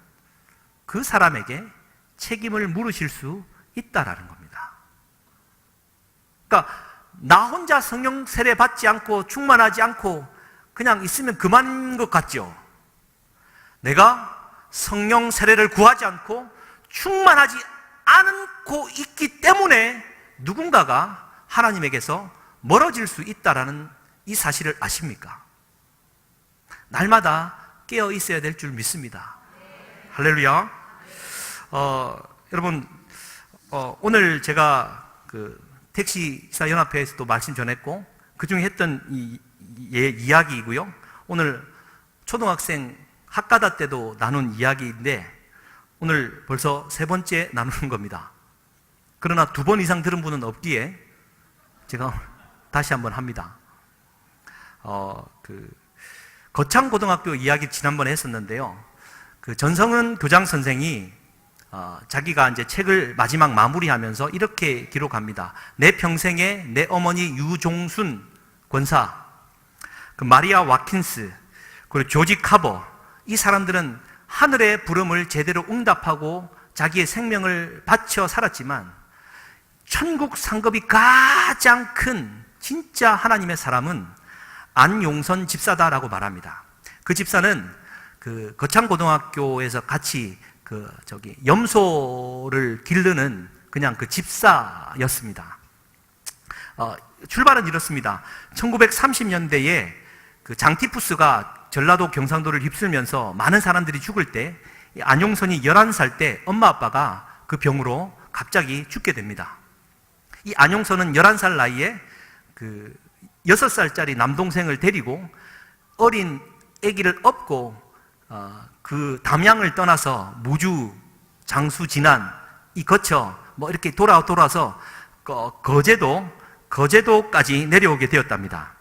그 사람에게 책임을 물으실 수 있다라는 겁니다. 그러니까 나 혼자 성령 세례 받지 않고 충만하지 않고 그냥 있으면 그만인 것 같죠? 내가 성령 세례를 구하지 않고 충만하지 않고 있기 때문에 누군가가 하나님에게서 멀어질 수 있다라는 이 사실을 아십니까? 날마다 깨어 있어야 될 줄 믿습니다. 할렐루야. 여러분, 오늘 제가 택시기사 연합회에서도 말씀 전했고 그 중에 했던 이야기이고요. 오늘 초등학생 학가다 때도 나눈 이야기인데 오늘 벌써 3번째 나누는 겁니다. 그러나 2번 이상 들은 분은 없기에 제가 다시 한번 합니다. 거창고등학교 이야기 지난번에 했었는데요. 그 전성은 교장 선생이 자기가 이제 책을 마지막 마무리하면서 이렇게 기록합니다. 내 평생에 내 어머니 유종순 권사, 그 마리아 와킨스, 그리고 조지 카버, 이 사람들은 하늘의 부름을 제대로 응답하고 자기의 생명을 바쳐 살았지만 천국 상급이 가장 큰 진짜 하나님의 사람은 안용선 집사다라고 말합니다. 그 집사는 그 거창고등학교에서 같이 염소를 기르는 그냥 그 집사였습니다. 출발은 이렇습니다. 1930년대에 그 장티푸스가 전라도 경상도를 휩쓸면서 많은 사람들이 죽을 때 안용선이 11살 때 엄마 아빠가 그 병으로 갑자기 죽게 됩니다. 이 안용선은 11살 나이에 그 6살짜리 남동생을 데리고 어린 아기를 업고 그 담양을 떠나서 무주, 장수, 진안 이 거쳐 뭐 이렇게 돌아서 거제도까지 내려오게 되었답니다.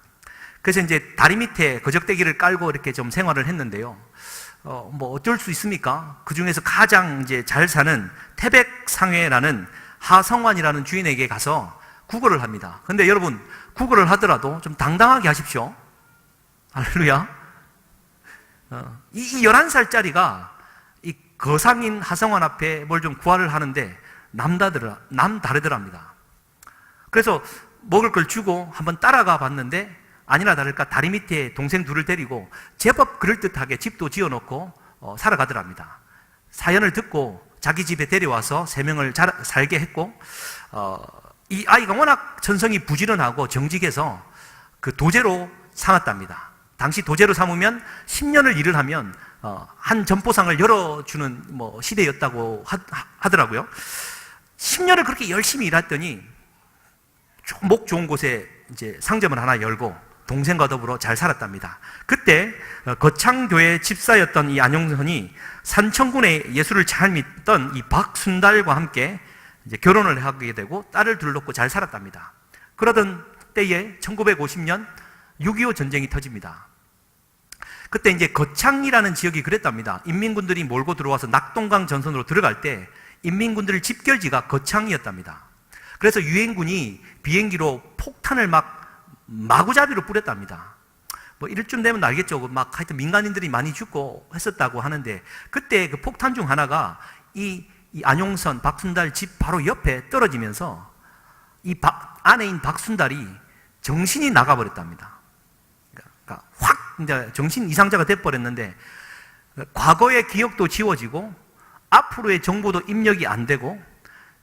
그래서 이제 다리 밑에 거적대기를 깔고 이렇게 좀 생활을 했는데요. 뭐 어쩔 수 있습니까? 그 중에서 가장 이제 잘 사는 태백상회라는 하성환이라는 주인에게 가서 구걸을 합니다. 근데 여러분, 구걸을 하더라도 좀 당당하게 하십시오. 할렐루야. 이 11살짜리가 이 거상인 하성환 앞에 뭘 좀 구하를 하는데 남다르더랍니다. 그래서 먹을 걸 주고 한번 따라가 봤는데 아니나 다를까 다리 밑에 동생 둘을 데리고 제법 그럴듯하게 집도 지어놓고 살아가더랍니다. 사연을 듣고 자기 집에 데려와서 3명을 살게 했고 이 아이가 워낙 천성이 부지런하고 정직해서 그 도제로 삼았답니다. 당시 도제로 삼으면 10년을 일을 하면 한 점포상을 열어주는 뭐 시대였다고 하더라고요. 10년을 그렇게 열심히 일했더니 목 좋은 곳에 이제 상점을 하나 열고 동생과 더불어 잘 살았답니다. 그때 거창교회 집사였던 이 안용선이 산청군의 예수를 잘 믿던 이 박순달과 함께 이제 결혼을 하게 되고 딸을 둘 놓고 잘 살았답니다. 그러던 때에 1950년 6.25 전쟁이 터집니다. 그때 이제 거창이라는 지역이 그랬답니다. 인민군들이 몰고 들어와서 낙동강 전선으로 들어갈 때 인민군들 집결지가 거창이었답니다. 그래서 유엔군이 비행기로 폭탄을 막 마구잡이로 뿌렸답니다. 뭐 이럴쯤 되면 알겠죠. 막 하여튼 민간인들이 많이 죽고 했었다고 하는데 그때 그 폭탄 중 하나가 이 안용선 박순달 집 바로 옆에 떨어지면서 아내인 박순달이 정신이 나가버렸답니다. 그러니까 확 이제 정신 이상자가 돼버렸는데 과거의 기억도 지워지고 앞으로의 정보도 입력이 안 되고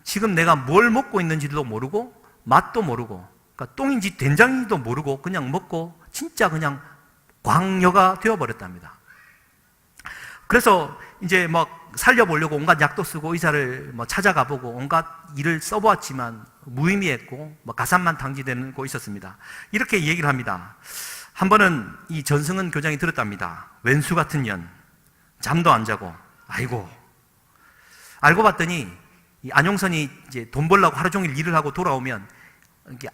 지금 내가 뭘 먹고 있는지도 모르고 맛도 모르고 그러니까 똥인지 된장인지도 모르고 그냥 먹고 진짜 그냥 광녀가 되어버렸답니다. 그래서 이제 막 살려보려고 온갖 약도 쓰고 의사를 뭐 찾아가보고 온갖 일을 써보았지만 무의미했고 뭐 가산만 당지되고 있었습니다. 이렇게 얘기를 합니다. 한 번은 이 전승은 교장이 들었답니다. 왼수 같은 년, 잠도 안 자고, 아이고. 알고 봤더니 이 안용선이 이제 돈 벌려고 하루 종일 일을 하고 돌아오면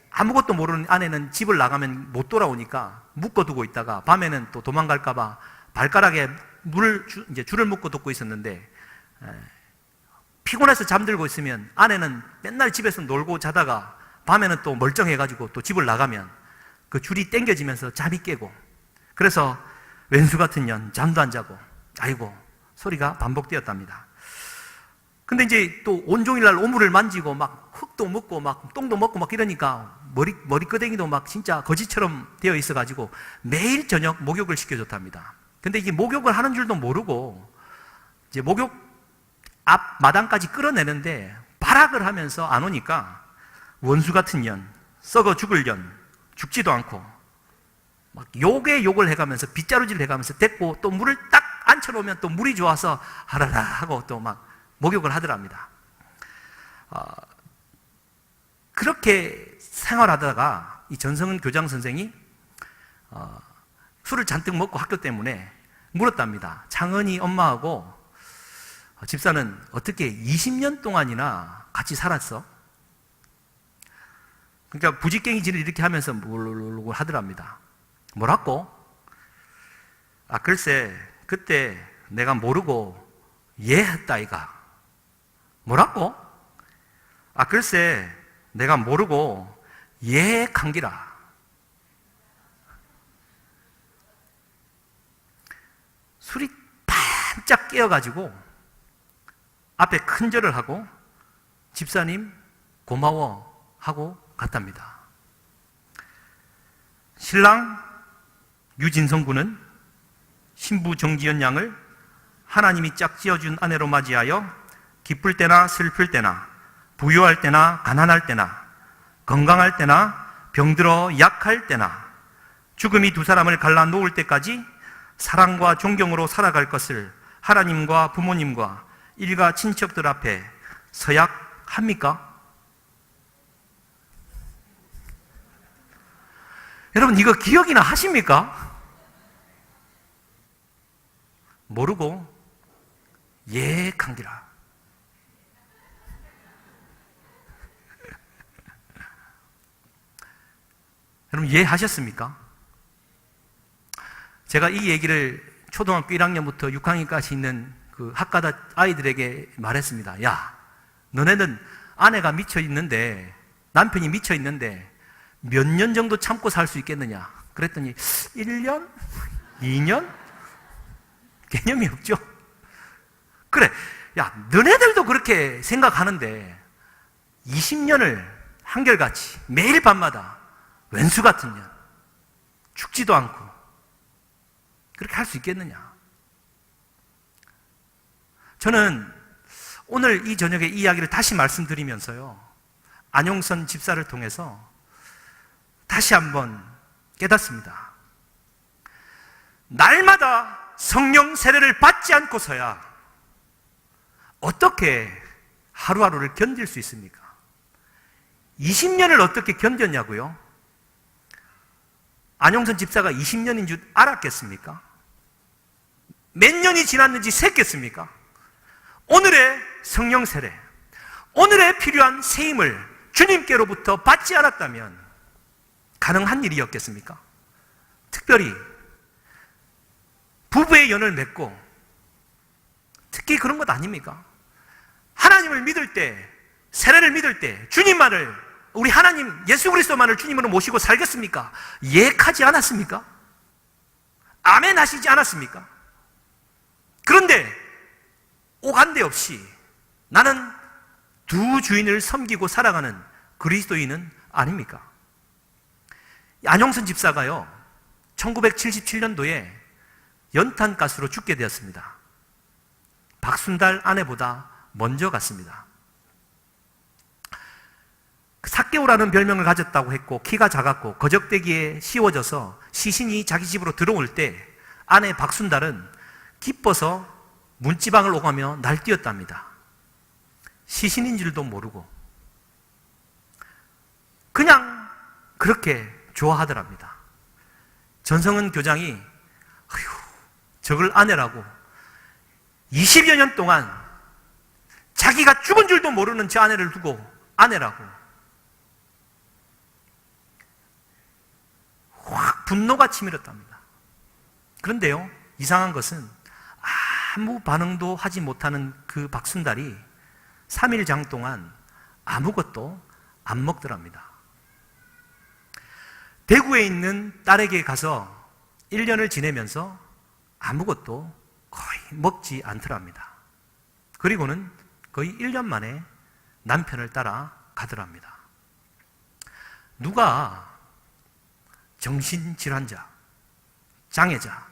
아무것도 모르는 아내는 집을 나가면 못 돌아오니까 묶어두고 있다가 밤에는 또 도망갈까봐 발가락에 줄을 묶어두고 있었는데 피곤해서 잠들고 있으면 아내는 맨날 집에서 놀고 자다가 밤에는 또 멀쩡해가지고 또 집을 나가면 그 줄이 땡겨지면서 잠이 깨고 그래서 왼수 같은 년 잠도 안 자고 아이고 소리가 반복되었답니다. 근데 이제 또 온종일 날 오물을 만지고 막 흙도 먹고 막 똥도 먹고 막 이러니까 머리끄댕이도 막 진짜 거지처럼 되어 있어가지고 매일 저녁 목욕을 시켜줬답니다. 근데 이게 목욕을 하는 줄도 모르고 이제 목욕 앞 마당까지 끌어내는데 발악을 하면서 안 오니까 원수 같은 년, 썩어 죽을 년, 죽지도 않고 막 욕을 해가면서 빗자루질을 해가면서 데리고 또 물을 딱 앉혀놓으면 또 물이 좋아서 하라라 하고 또 막 목욕을 하더랍니다. 그렇게 생활하다가 이 전성은 교장 선생이 술을 잔뜩 먹고 학교 때문에 물었답니다. 창은이 엄마하고 집사는 어떻게 20년 동안이나 같이 살았어? 그러니까 부지깽이질을 이렇게 하면서 하더랍니다. 뭐라고? 글쎄 그때 내가 모르고 예했다 이가. 뭐라고? 글쎄 내가 모르고 예간기라. 술이 반짝 깨어가지고 앞에 큰절을 하고 집사님 고마워 하고 갔답니다. 신랑 유진성 군은 신부 정지연 양을 하나님이 짝지어준 아내로 맞이하여 기쁠 때나 슬플 때나 부유할 때나 가난할 때나 건강할 때나 병들어 약할 때나 죽음이 두 사람을 갈라 놓을 때까지 사랑과 존경으로 살아갈 것을 하나님과 부모님과 일가 친척들 앞에 서약합니까? 여러분 이거 기억이나 하십니까? 모르고 예간기라. 여러분 이해하셨습니까? 제가 이 얘기를 초등학교 1학년부터 6학년까지 있는 그 학가다 아이들에게 말했습니다. 야, 너네는 아내가 미쳐 있는데, 남편이 미쳐 있는데 몇 년 정도 참고 살 수 있겠느냐? 그랬더니 1년? 2년? 개념이 없죠? 그래, 야, 너네들도 그렇게 생각하는데 20년을 한결같이 매일 밤마다 왼수 같은 년, 죽지도 않고 그렇게 할 수 있겠느냐? 저는 오늘 이 저녁에 이 이야기를 다시 말씀드리면서요, 안용선 집사를 통해서 다시 한번 깨닫습니다. 날마다 성령 세례를 받지 않고서야 어떻게 하루하루를 견딜 수 있습니까? 20년을 어떻게 견뎠냐고요? 안용선 집사가 20년인 줄 알았겠습니까? 몇 년이 지났는지 셌겠습니까? 오늘의 성령 세례, 오늘의 필요한 세임을 주님께로부터 받지 않았다면 가능한 일이었겠습니까? 특별히 부부의 연을 맺고 특히 그런 것 아닙니까? 하나님을 믿을 때, 세례를 믿을 때 주님만을, 우리 하나님 예수 그리스도만을 주님으로 모시고 살겠습니까? 예하지 않았습니까? 아멘 하시지 않았습니까? 그런데 오간데 없이 나는 두 주인을 섬기고 살아가는 그리스도인은 아닙니까? 안용선 집사가요, 1977년도에 연탄가스로 죽게 되었습니다. 박순달 아내보다 먼저 갔습니다. 4개월라는 별명을 가졌다고 했고, 키가 작았고 거적대기에 씌워져서 시신이 자기 집으로 들어올 때 아내 박순달은 기뻐서 문지방을 오가며 날뛰었답니다. 시신인 줄도 모르고 그냥 그렇게 좋아하더랍니다. 전성은 교장이 저걸 아내라고 20여 년 동안 자기가 죽은 줄도 모르는 저 아내를 두고 아내라고 확 분노가 치밀었답니다. 그런데요, 이상한 것은 아무 반응도 하지 못하는 그 박순달이 3일장 동안 아무것도 안 먹더랍니다. 대구에 있는 딸에게 가서 1년을 지내면서 아무것도 거의 먹지 않더랍니다. 그리고는 거의 1년 만에 남편을 따라 가더랍니다. 누가 정신질환자, 장애자,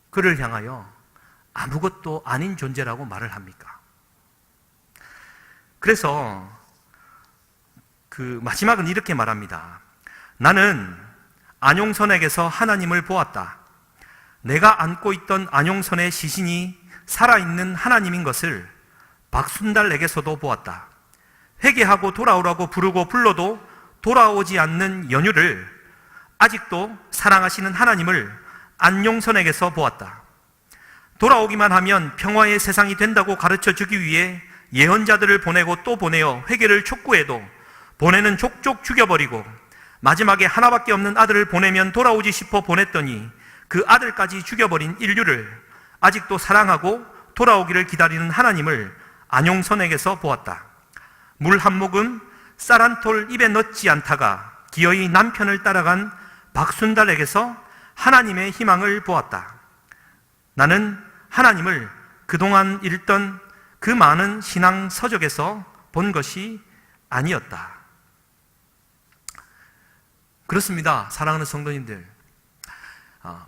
그를 향하여 아무것도 아닌 존재라고 말을 합니까? 그래서 그 마지막은 이렇게 말합니다. 나는 안용선에게서 하나님을 보았다. 내가 안고 있던 안용선의 시신이 살아있는 하나님인 것을 박순달에게서도 보았다. 회개하고 돌아오라고 부르고 불러도 돌아오지 않는 연유를 아직도 사랑하시는 하나님을 안용선에게서 보았다. 돌아오기만 하면 평화의 세상이 된다고 가르쳐주기 위해 예언자들을 보내고 또 보내어 회개를 촉구해도 보내는 족족 죽여버리고 마지막에 하나밖에 없는 아들을 보내면 돌아오지 싶어 보냈더니 그 아들까지 죽여버린 인류를 아직도 사랑하고 돌아오기를 기다리는 하나님을 안용선에게서 보았다. 물 한 모금 쌀 한 톨 입에 넣지 않다가 기어이 남편을 따라간 박순달에게서 하나님의 희망을 보았다. 나는 하나님을 그동안 읽던 그 많은 신앙 서적에서 본 것이 아니었다. 그렇습니다. 사랑하는 성도님들,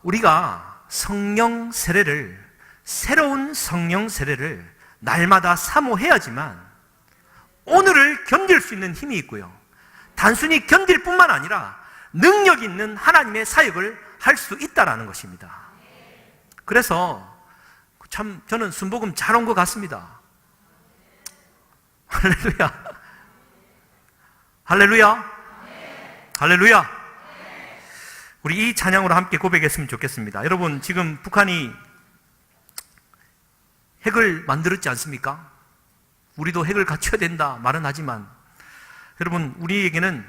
우리가 성령 세례를, 새로운 성령 세례를 날마다 사모해야지만 오늘을 견딜 수 있는 힘이 있고요, 단순히 견딜 뿐만 아니라 능력 있는 하나님의 사역을 할 수 있다라는 것입니다. 그래서 참 저는 순복음 잘 온 것 같습니다. 할렐루야, 할렐루야, 할렐루야. 우리 이 찬양으로 함께 고백했으면 좋겠습니다. 여러분, 지금 북한이 핵을 만들었지 않습니까? 우리도 핵을 갖춰야 된다 말은 하지만, 여러분, 우리에게는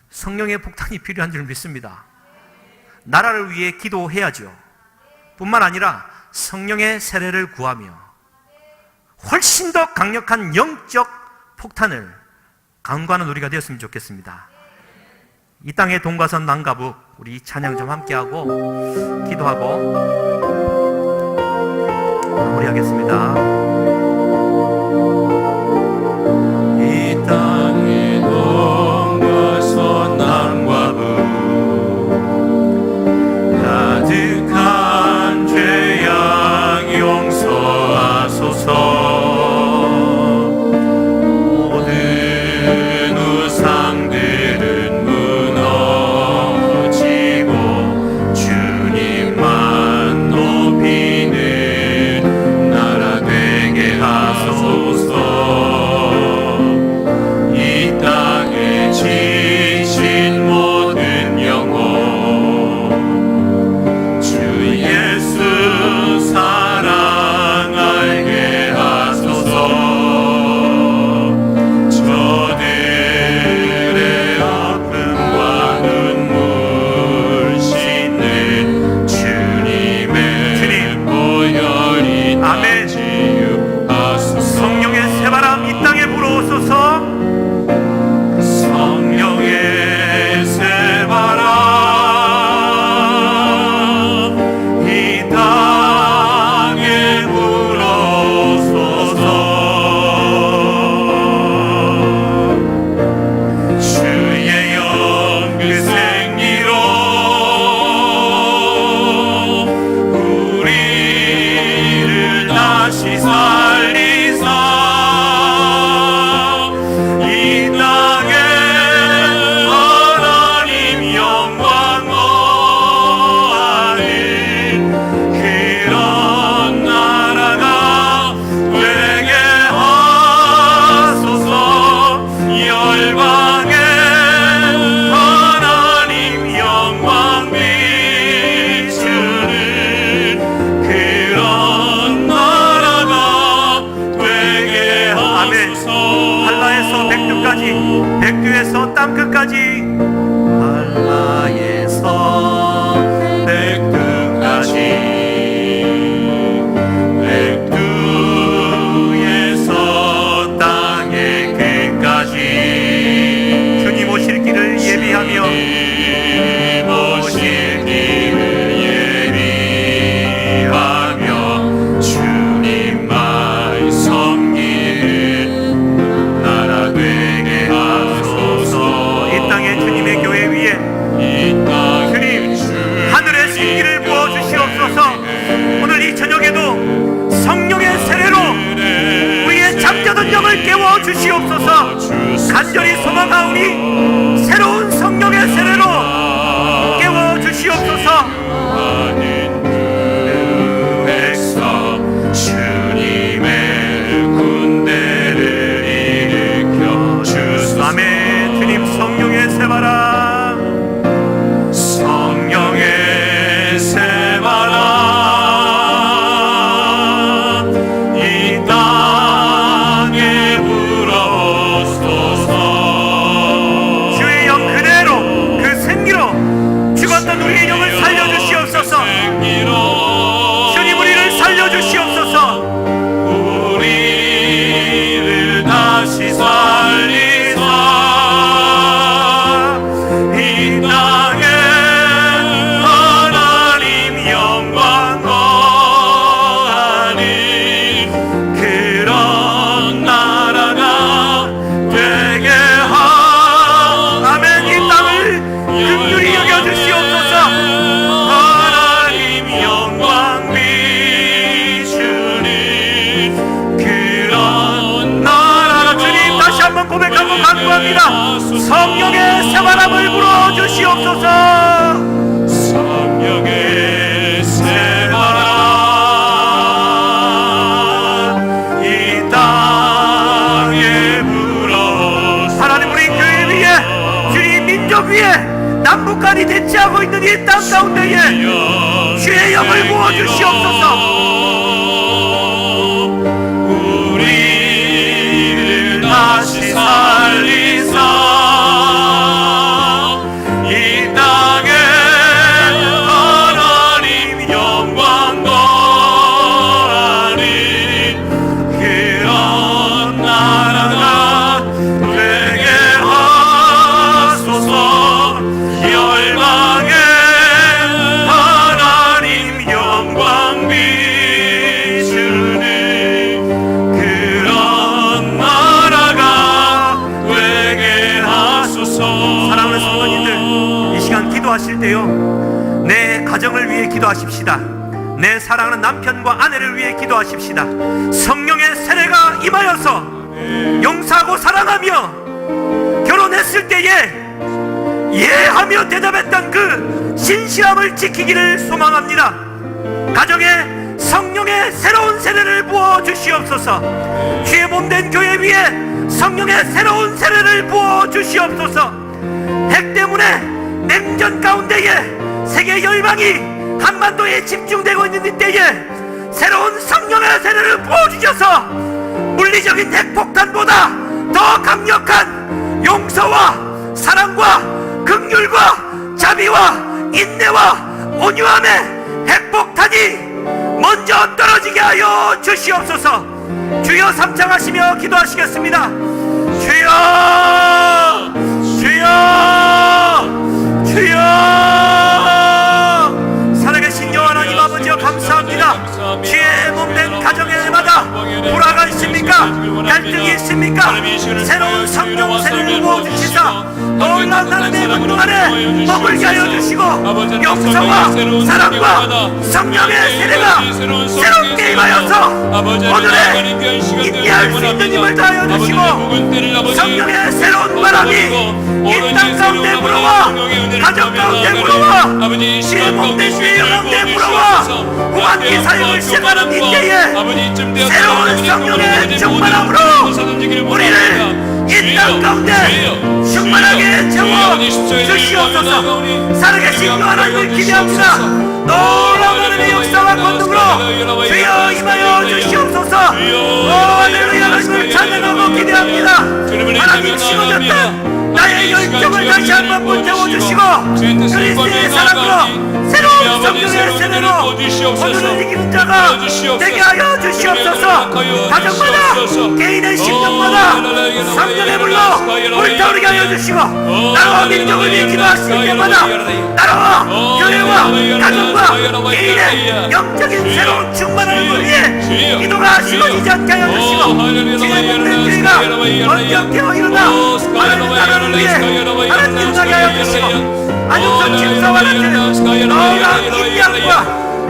성령의 폭탄이 필요한 줄 믿습니다. 나라를 위해 기도해야죠. 뿐만 아니라 성령의 세례를 구하며 훨씬 더 강력한 영적 폭탄을 강구하는 우리가 되었으면 좋겠습니다. 이 땅의 동과선 남가북, 우리 찬양 좀 함께하고 기도하고 마무리하겠습니다. 이 땅의 동과선 남과북, 가득한 죄악 용서하소서. 백두에서 땅끝까지, 한라에서 백두까지, 백두에서 땅의 끝까지, 주님 오실 길을 예비하며, 오실 길을 예비하며 주님만 섬기는 나라 되게 하소서. 이 땅에 주님의 교회 위에 주님 하늘의 신기를 부어주시옵소서. 오늘 이 저녁에도 성령의 세례로 우리의 잠자던 영을 깨워주시옵소서. 간절히 소망하오니 새로운 성령의 세례로 깨워주시옵소서. 많은 그 백성 주님의 군대를 일으켜 주소서. 아멘. 주님 성령의 세바라, 성령의 세바라, 이 땅에 불어오소서. 주의 영 그대로 그 생기로 죽었던 우리의 영을 살려주시옵소서. 간구합니다. 성령의 새바람을 불어주시옵소서. 성령의 새바람 이 땅에 불어. 하나님, 우리 교회 위에, 주님 민족 위에 남북한이 대치하고 있는 이 땅 가운데에 주의 영을 부어주시옵소서. 우리를 다시 살리사 이 땅에 하나님 영광 거하니 그런 나라가 되게 하소서. 열방에 하나님 영광 비추는 그런 나라가 되게 하소서. 사랑하는 성도님들, 이 시간 기도하실 때요, 내 가정을 위해 기도하십시다. 내 사랑하는 남편과 아내를 위해 기도하십시다. 성령의 세례가 임하여서 용서하고 사랑하며 결혼했을 때에 예하며 대답했던 그 신실함을 지키기를 소망합니다. 가정에 성령의 새로운 세례를 부어 주시옵소서. 주의 몸된 교회 위에 성령의 새로운 세례를 부어 주시옵소서. 핵 때문에 냉전 가운데에 세계 열방이 한반도에 집중되고 있는 이때에 새로운 성령의 세례를 부어 주셔서 물리적인 핵폭탄보다 더 강력한 용서와 사랑과 긍휼과 자비와 인내와 온유함의 핵폭탄이 먼저 떨어지게 하여 주시옵소서. 주여, 삼창하시며 기도하시겠습니다. 주여, 주여, 주여. 살아계신 여호와 하나님 아버지여, 감사합니다. 주의 몸된 가정에마다 불화가 있습니까? 갈등이 있습니까? 새로운 성령 세례를 부어주시사 놀라운 하나님의 문동 안에 머물게 하여 주시고 용서와 사랑과 성령의 세례가 새롭게 임하여서 오늘의 인내할 수 있는 힘을 다하여 주시고 성령의 새로운 바람이 이 땅 가운데 불어와 가정 가운데 불어와 주의 몸된 주의 영 가운데 불어와 후반기 사역을 시작하는 이때에 새로운 성령의 충만함으로 우리를 이 땅 가운데 충만하게 채워 주시옵소서. 살아계신 하나님을 기대합니다. 놀라운 하나님의 역사와 권능으로 주여 임하여 주시옵소서. 할렐루야. 하나님을 찬양하고 기대합니다. 하나님, 식어졌던 나의 열정을 다시 한번 붙잡아주시고 그리스도의 사랑으로 새로운 성령의 세례로 오늘을 이기는 자가 되게 하여 주시옵소서. 가정마다 개인의 심령마다 성령의 불로 불타오르게 하여 주시고 나라와 민족을 위해 기도하시는 때마다 나라와 교회와 가정과 개인의 영적인 새로운 충만함을 위해 기도가 식어지지 않게 하여 주시고 주의 몸된 교회가 먼저 깨어 일어나 하나님 나라를 위해 하나님 나게 하여 주시고 안영선 집사와 같은 놀라운 인양과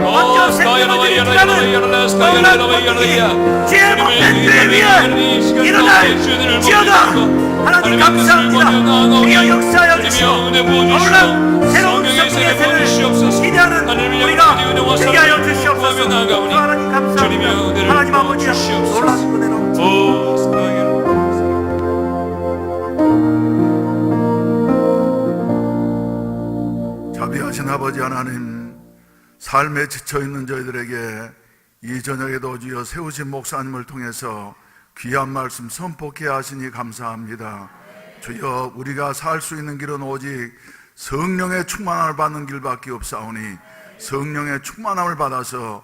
먼저 생명을 드리는 놀라운 권능이 주의 몸된 교회 위에 일어날지어다. 하나님 감사합니다. 우리가 역사하여 주시고 놀라운 새로운 성령의 세례를 기대하는 우리가 되게 하여 주시옵소서. 하나님 감사합니다. 하나님 아버지여, 놀라운 은혜로 자비하신 아버지 하나님, 삶에 지쳐있는 저희들에게 이 저녁에도 주여 세우신 목사님을 통해서 귀한 말씀 선포케 하시니 감사합니다. 주여, 우리가 살 수 있는 길은 오직 성령의 충만함을 받는 길밖에 없사오니 성령의 충만함을 받아서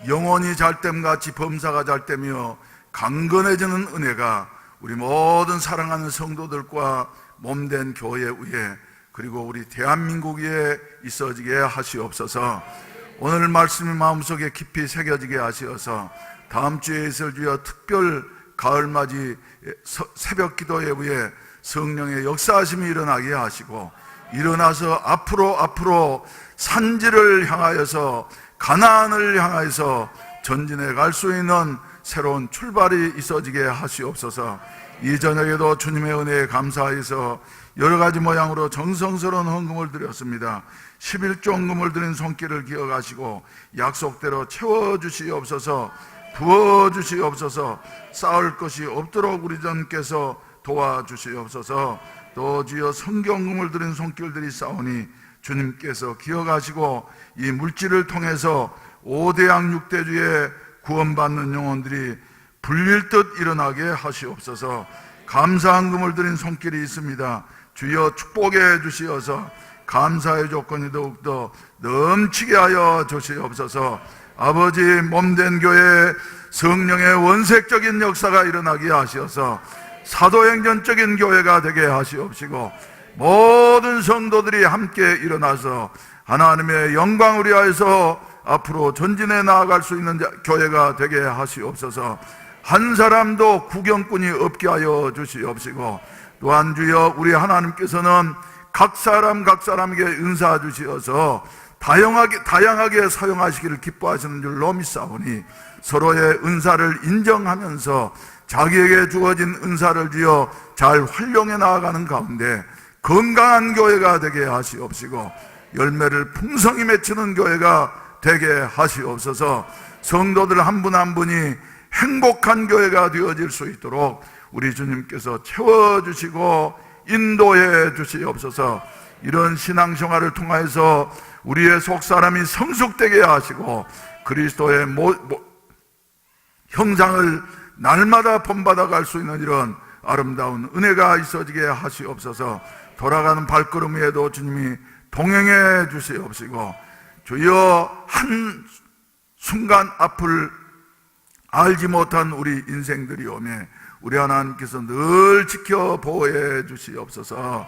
영혼이 잘됨같이 범사가 잘되며 강건해지는 은혜가 우리 모든 사랑하는 성도들과 몸된 교회 위에 그리고 우리 대한민국 위에 있어지게 하시옵소서. 오늘 말씀이 마음속에 깊이 새겨지게 하시어서 다음 주에 있을 주여 특별 가을맞이 새벽 기도회 위에 성령의 역사하심이 일어나게 하시고 일어나서 앞으로 산지를 향하여서 가나안을 향하여서 전진해 갈 수 있는 새로운 출발이 있어지게 하시옵소서. 이 저녁에도 주님의 은혜에 감사해서 여러 가지 모양으로 정성스러운 헌금을 드렸습니다. 11조 헌금을 드린 손길을 기억하시고 약속대로 채워주시옵소서. 부어주시옵소서. 쌓을 것이 없도록 우리 주님께서 도와주시옵소서. 또 주여 성경금을 드린 손길들이 싸우니 주님께서 기억하시고 이 물질을 통해서 5대양 6대주에 구원받는 영혼들이 불릴 듯 일어나게 하시옵소서. 감사한 금을 드린 손길이 있습니다. 주여 축복해 주시어서 감사의 조건이 더욱더 넘치게 하여 주시옵소서. 아버지 몸된 교회 성령의 원색적인 역사가 일어나게 하시어서 사도행전적인 교회가 되게 하시옵시고 모든 성도들이 함께 일어나서 하나님의 영광을 위하여서 앞으로 전진해 나아갈 수 있는 교회가 되게 하시옵소서. 한 사람도 구경꾼이 없게 하여 주시옵시고 또한 주여 우리 하나님께서는 각 사람에게 은사 주시어서 다양하게 사용하시기를 기뻐하시는 줄로 믿사오니 서로의 은사를 인정하면서 자기에게 주어진 은사를 주어 잘 활용해 나아가는 가운데 건강한 교회가 되게 하시옵시고 열매를 풍성히 맺히는 교회가 되게 하시옵소서. 성도들 한 분 한 분이 행복한 교회가 되어질 수 있도록 우리 주님께서 채워주시고 인도해 주시옵소서. 이런 신앙생활을 통하여서 우리의 속사람이 성숙되게 하시고 그리스도의 형상을 날마다 본받아 갈 수 있는 이런 아름다운 은혜가 있어지게 하시옵소서. 돌아가는 발걸음 위에도 주님이 동행해 주시옵시고 주여 한 순간 앞을 알지 못한 우리 인생들이 오매 우리 하나님께서 늘 지켜 보호해 주시옵소서.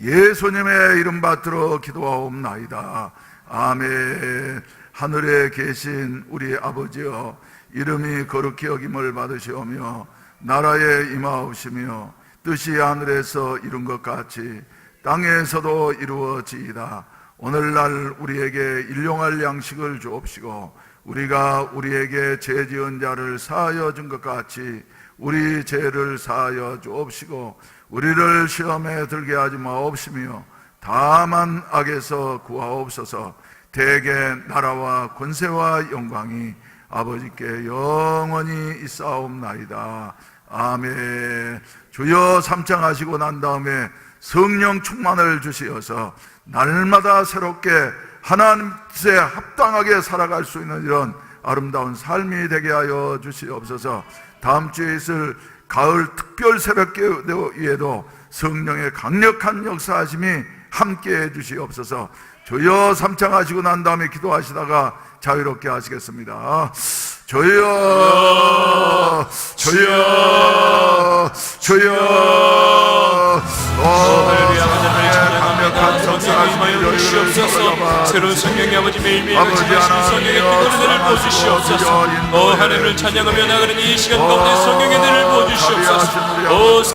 예수님의 이름 받들어 기도하옵나이다. 아멘. 하늘에 계신 우리 아버지여 이름이 거룩히 여김을 받으시오며 나라에 임하옵시며 뜻이 하늘에서 이룬 것 같이 땅에서도 이루어지이다. 오늘날 우리에게 일용할 양식을 주옵시고 우리가 우리에게 죄 지은 자를 사하여 준 것 같이 우리 죄를 사하여 주옵시고 우리를 시험에 들게 하지 마옵시며 다만 악에서 구하옵소서. 대개 나라와 권세와 영광이 아버지께 영원히 있사옵나이다. 아멘. 주여 삼창하시고 난 다음에 성령 충만을 주시어서 날마다 새롭게 하나님께 합당하게 살아갈 수 있는 이런 아름다운 삶이 되게 하여 주시옵소서. 다음 주에 있을 가을 특별 새벽기도에도 성령의 강력한 역사하심이 함께해 주시옵소서. 주여 삼창하시고 난 다음에 기도하시다가 자유롭게 하시겠습니다. 주여 주여 주여. 강력한 성령이 주시옵소서. 새로운 성령이 아버지 매일매일 지나시는 성령의 뜨거운 은혜를 부어주시옵소서. 하늘을 찬양하며 나가는 이 시간 가운데 성령의 은혜를 부어주시옵소서.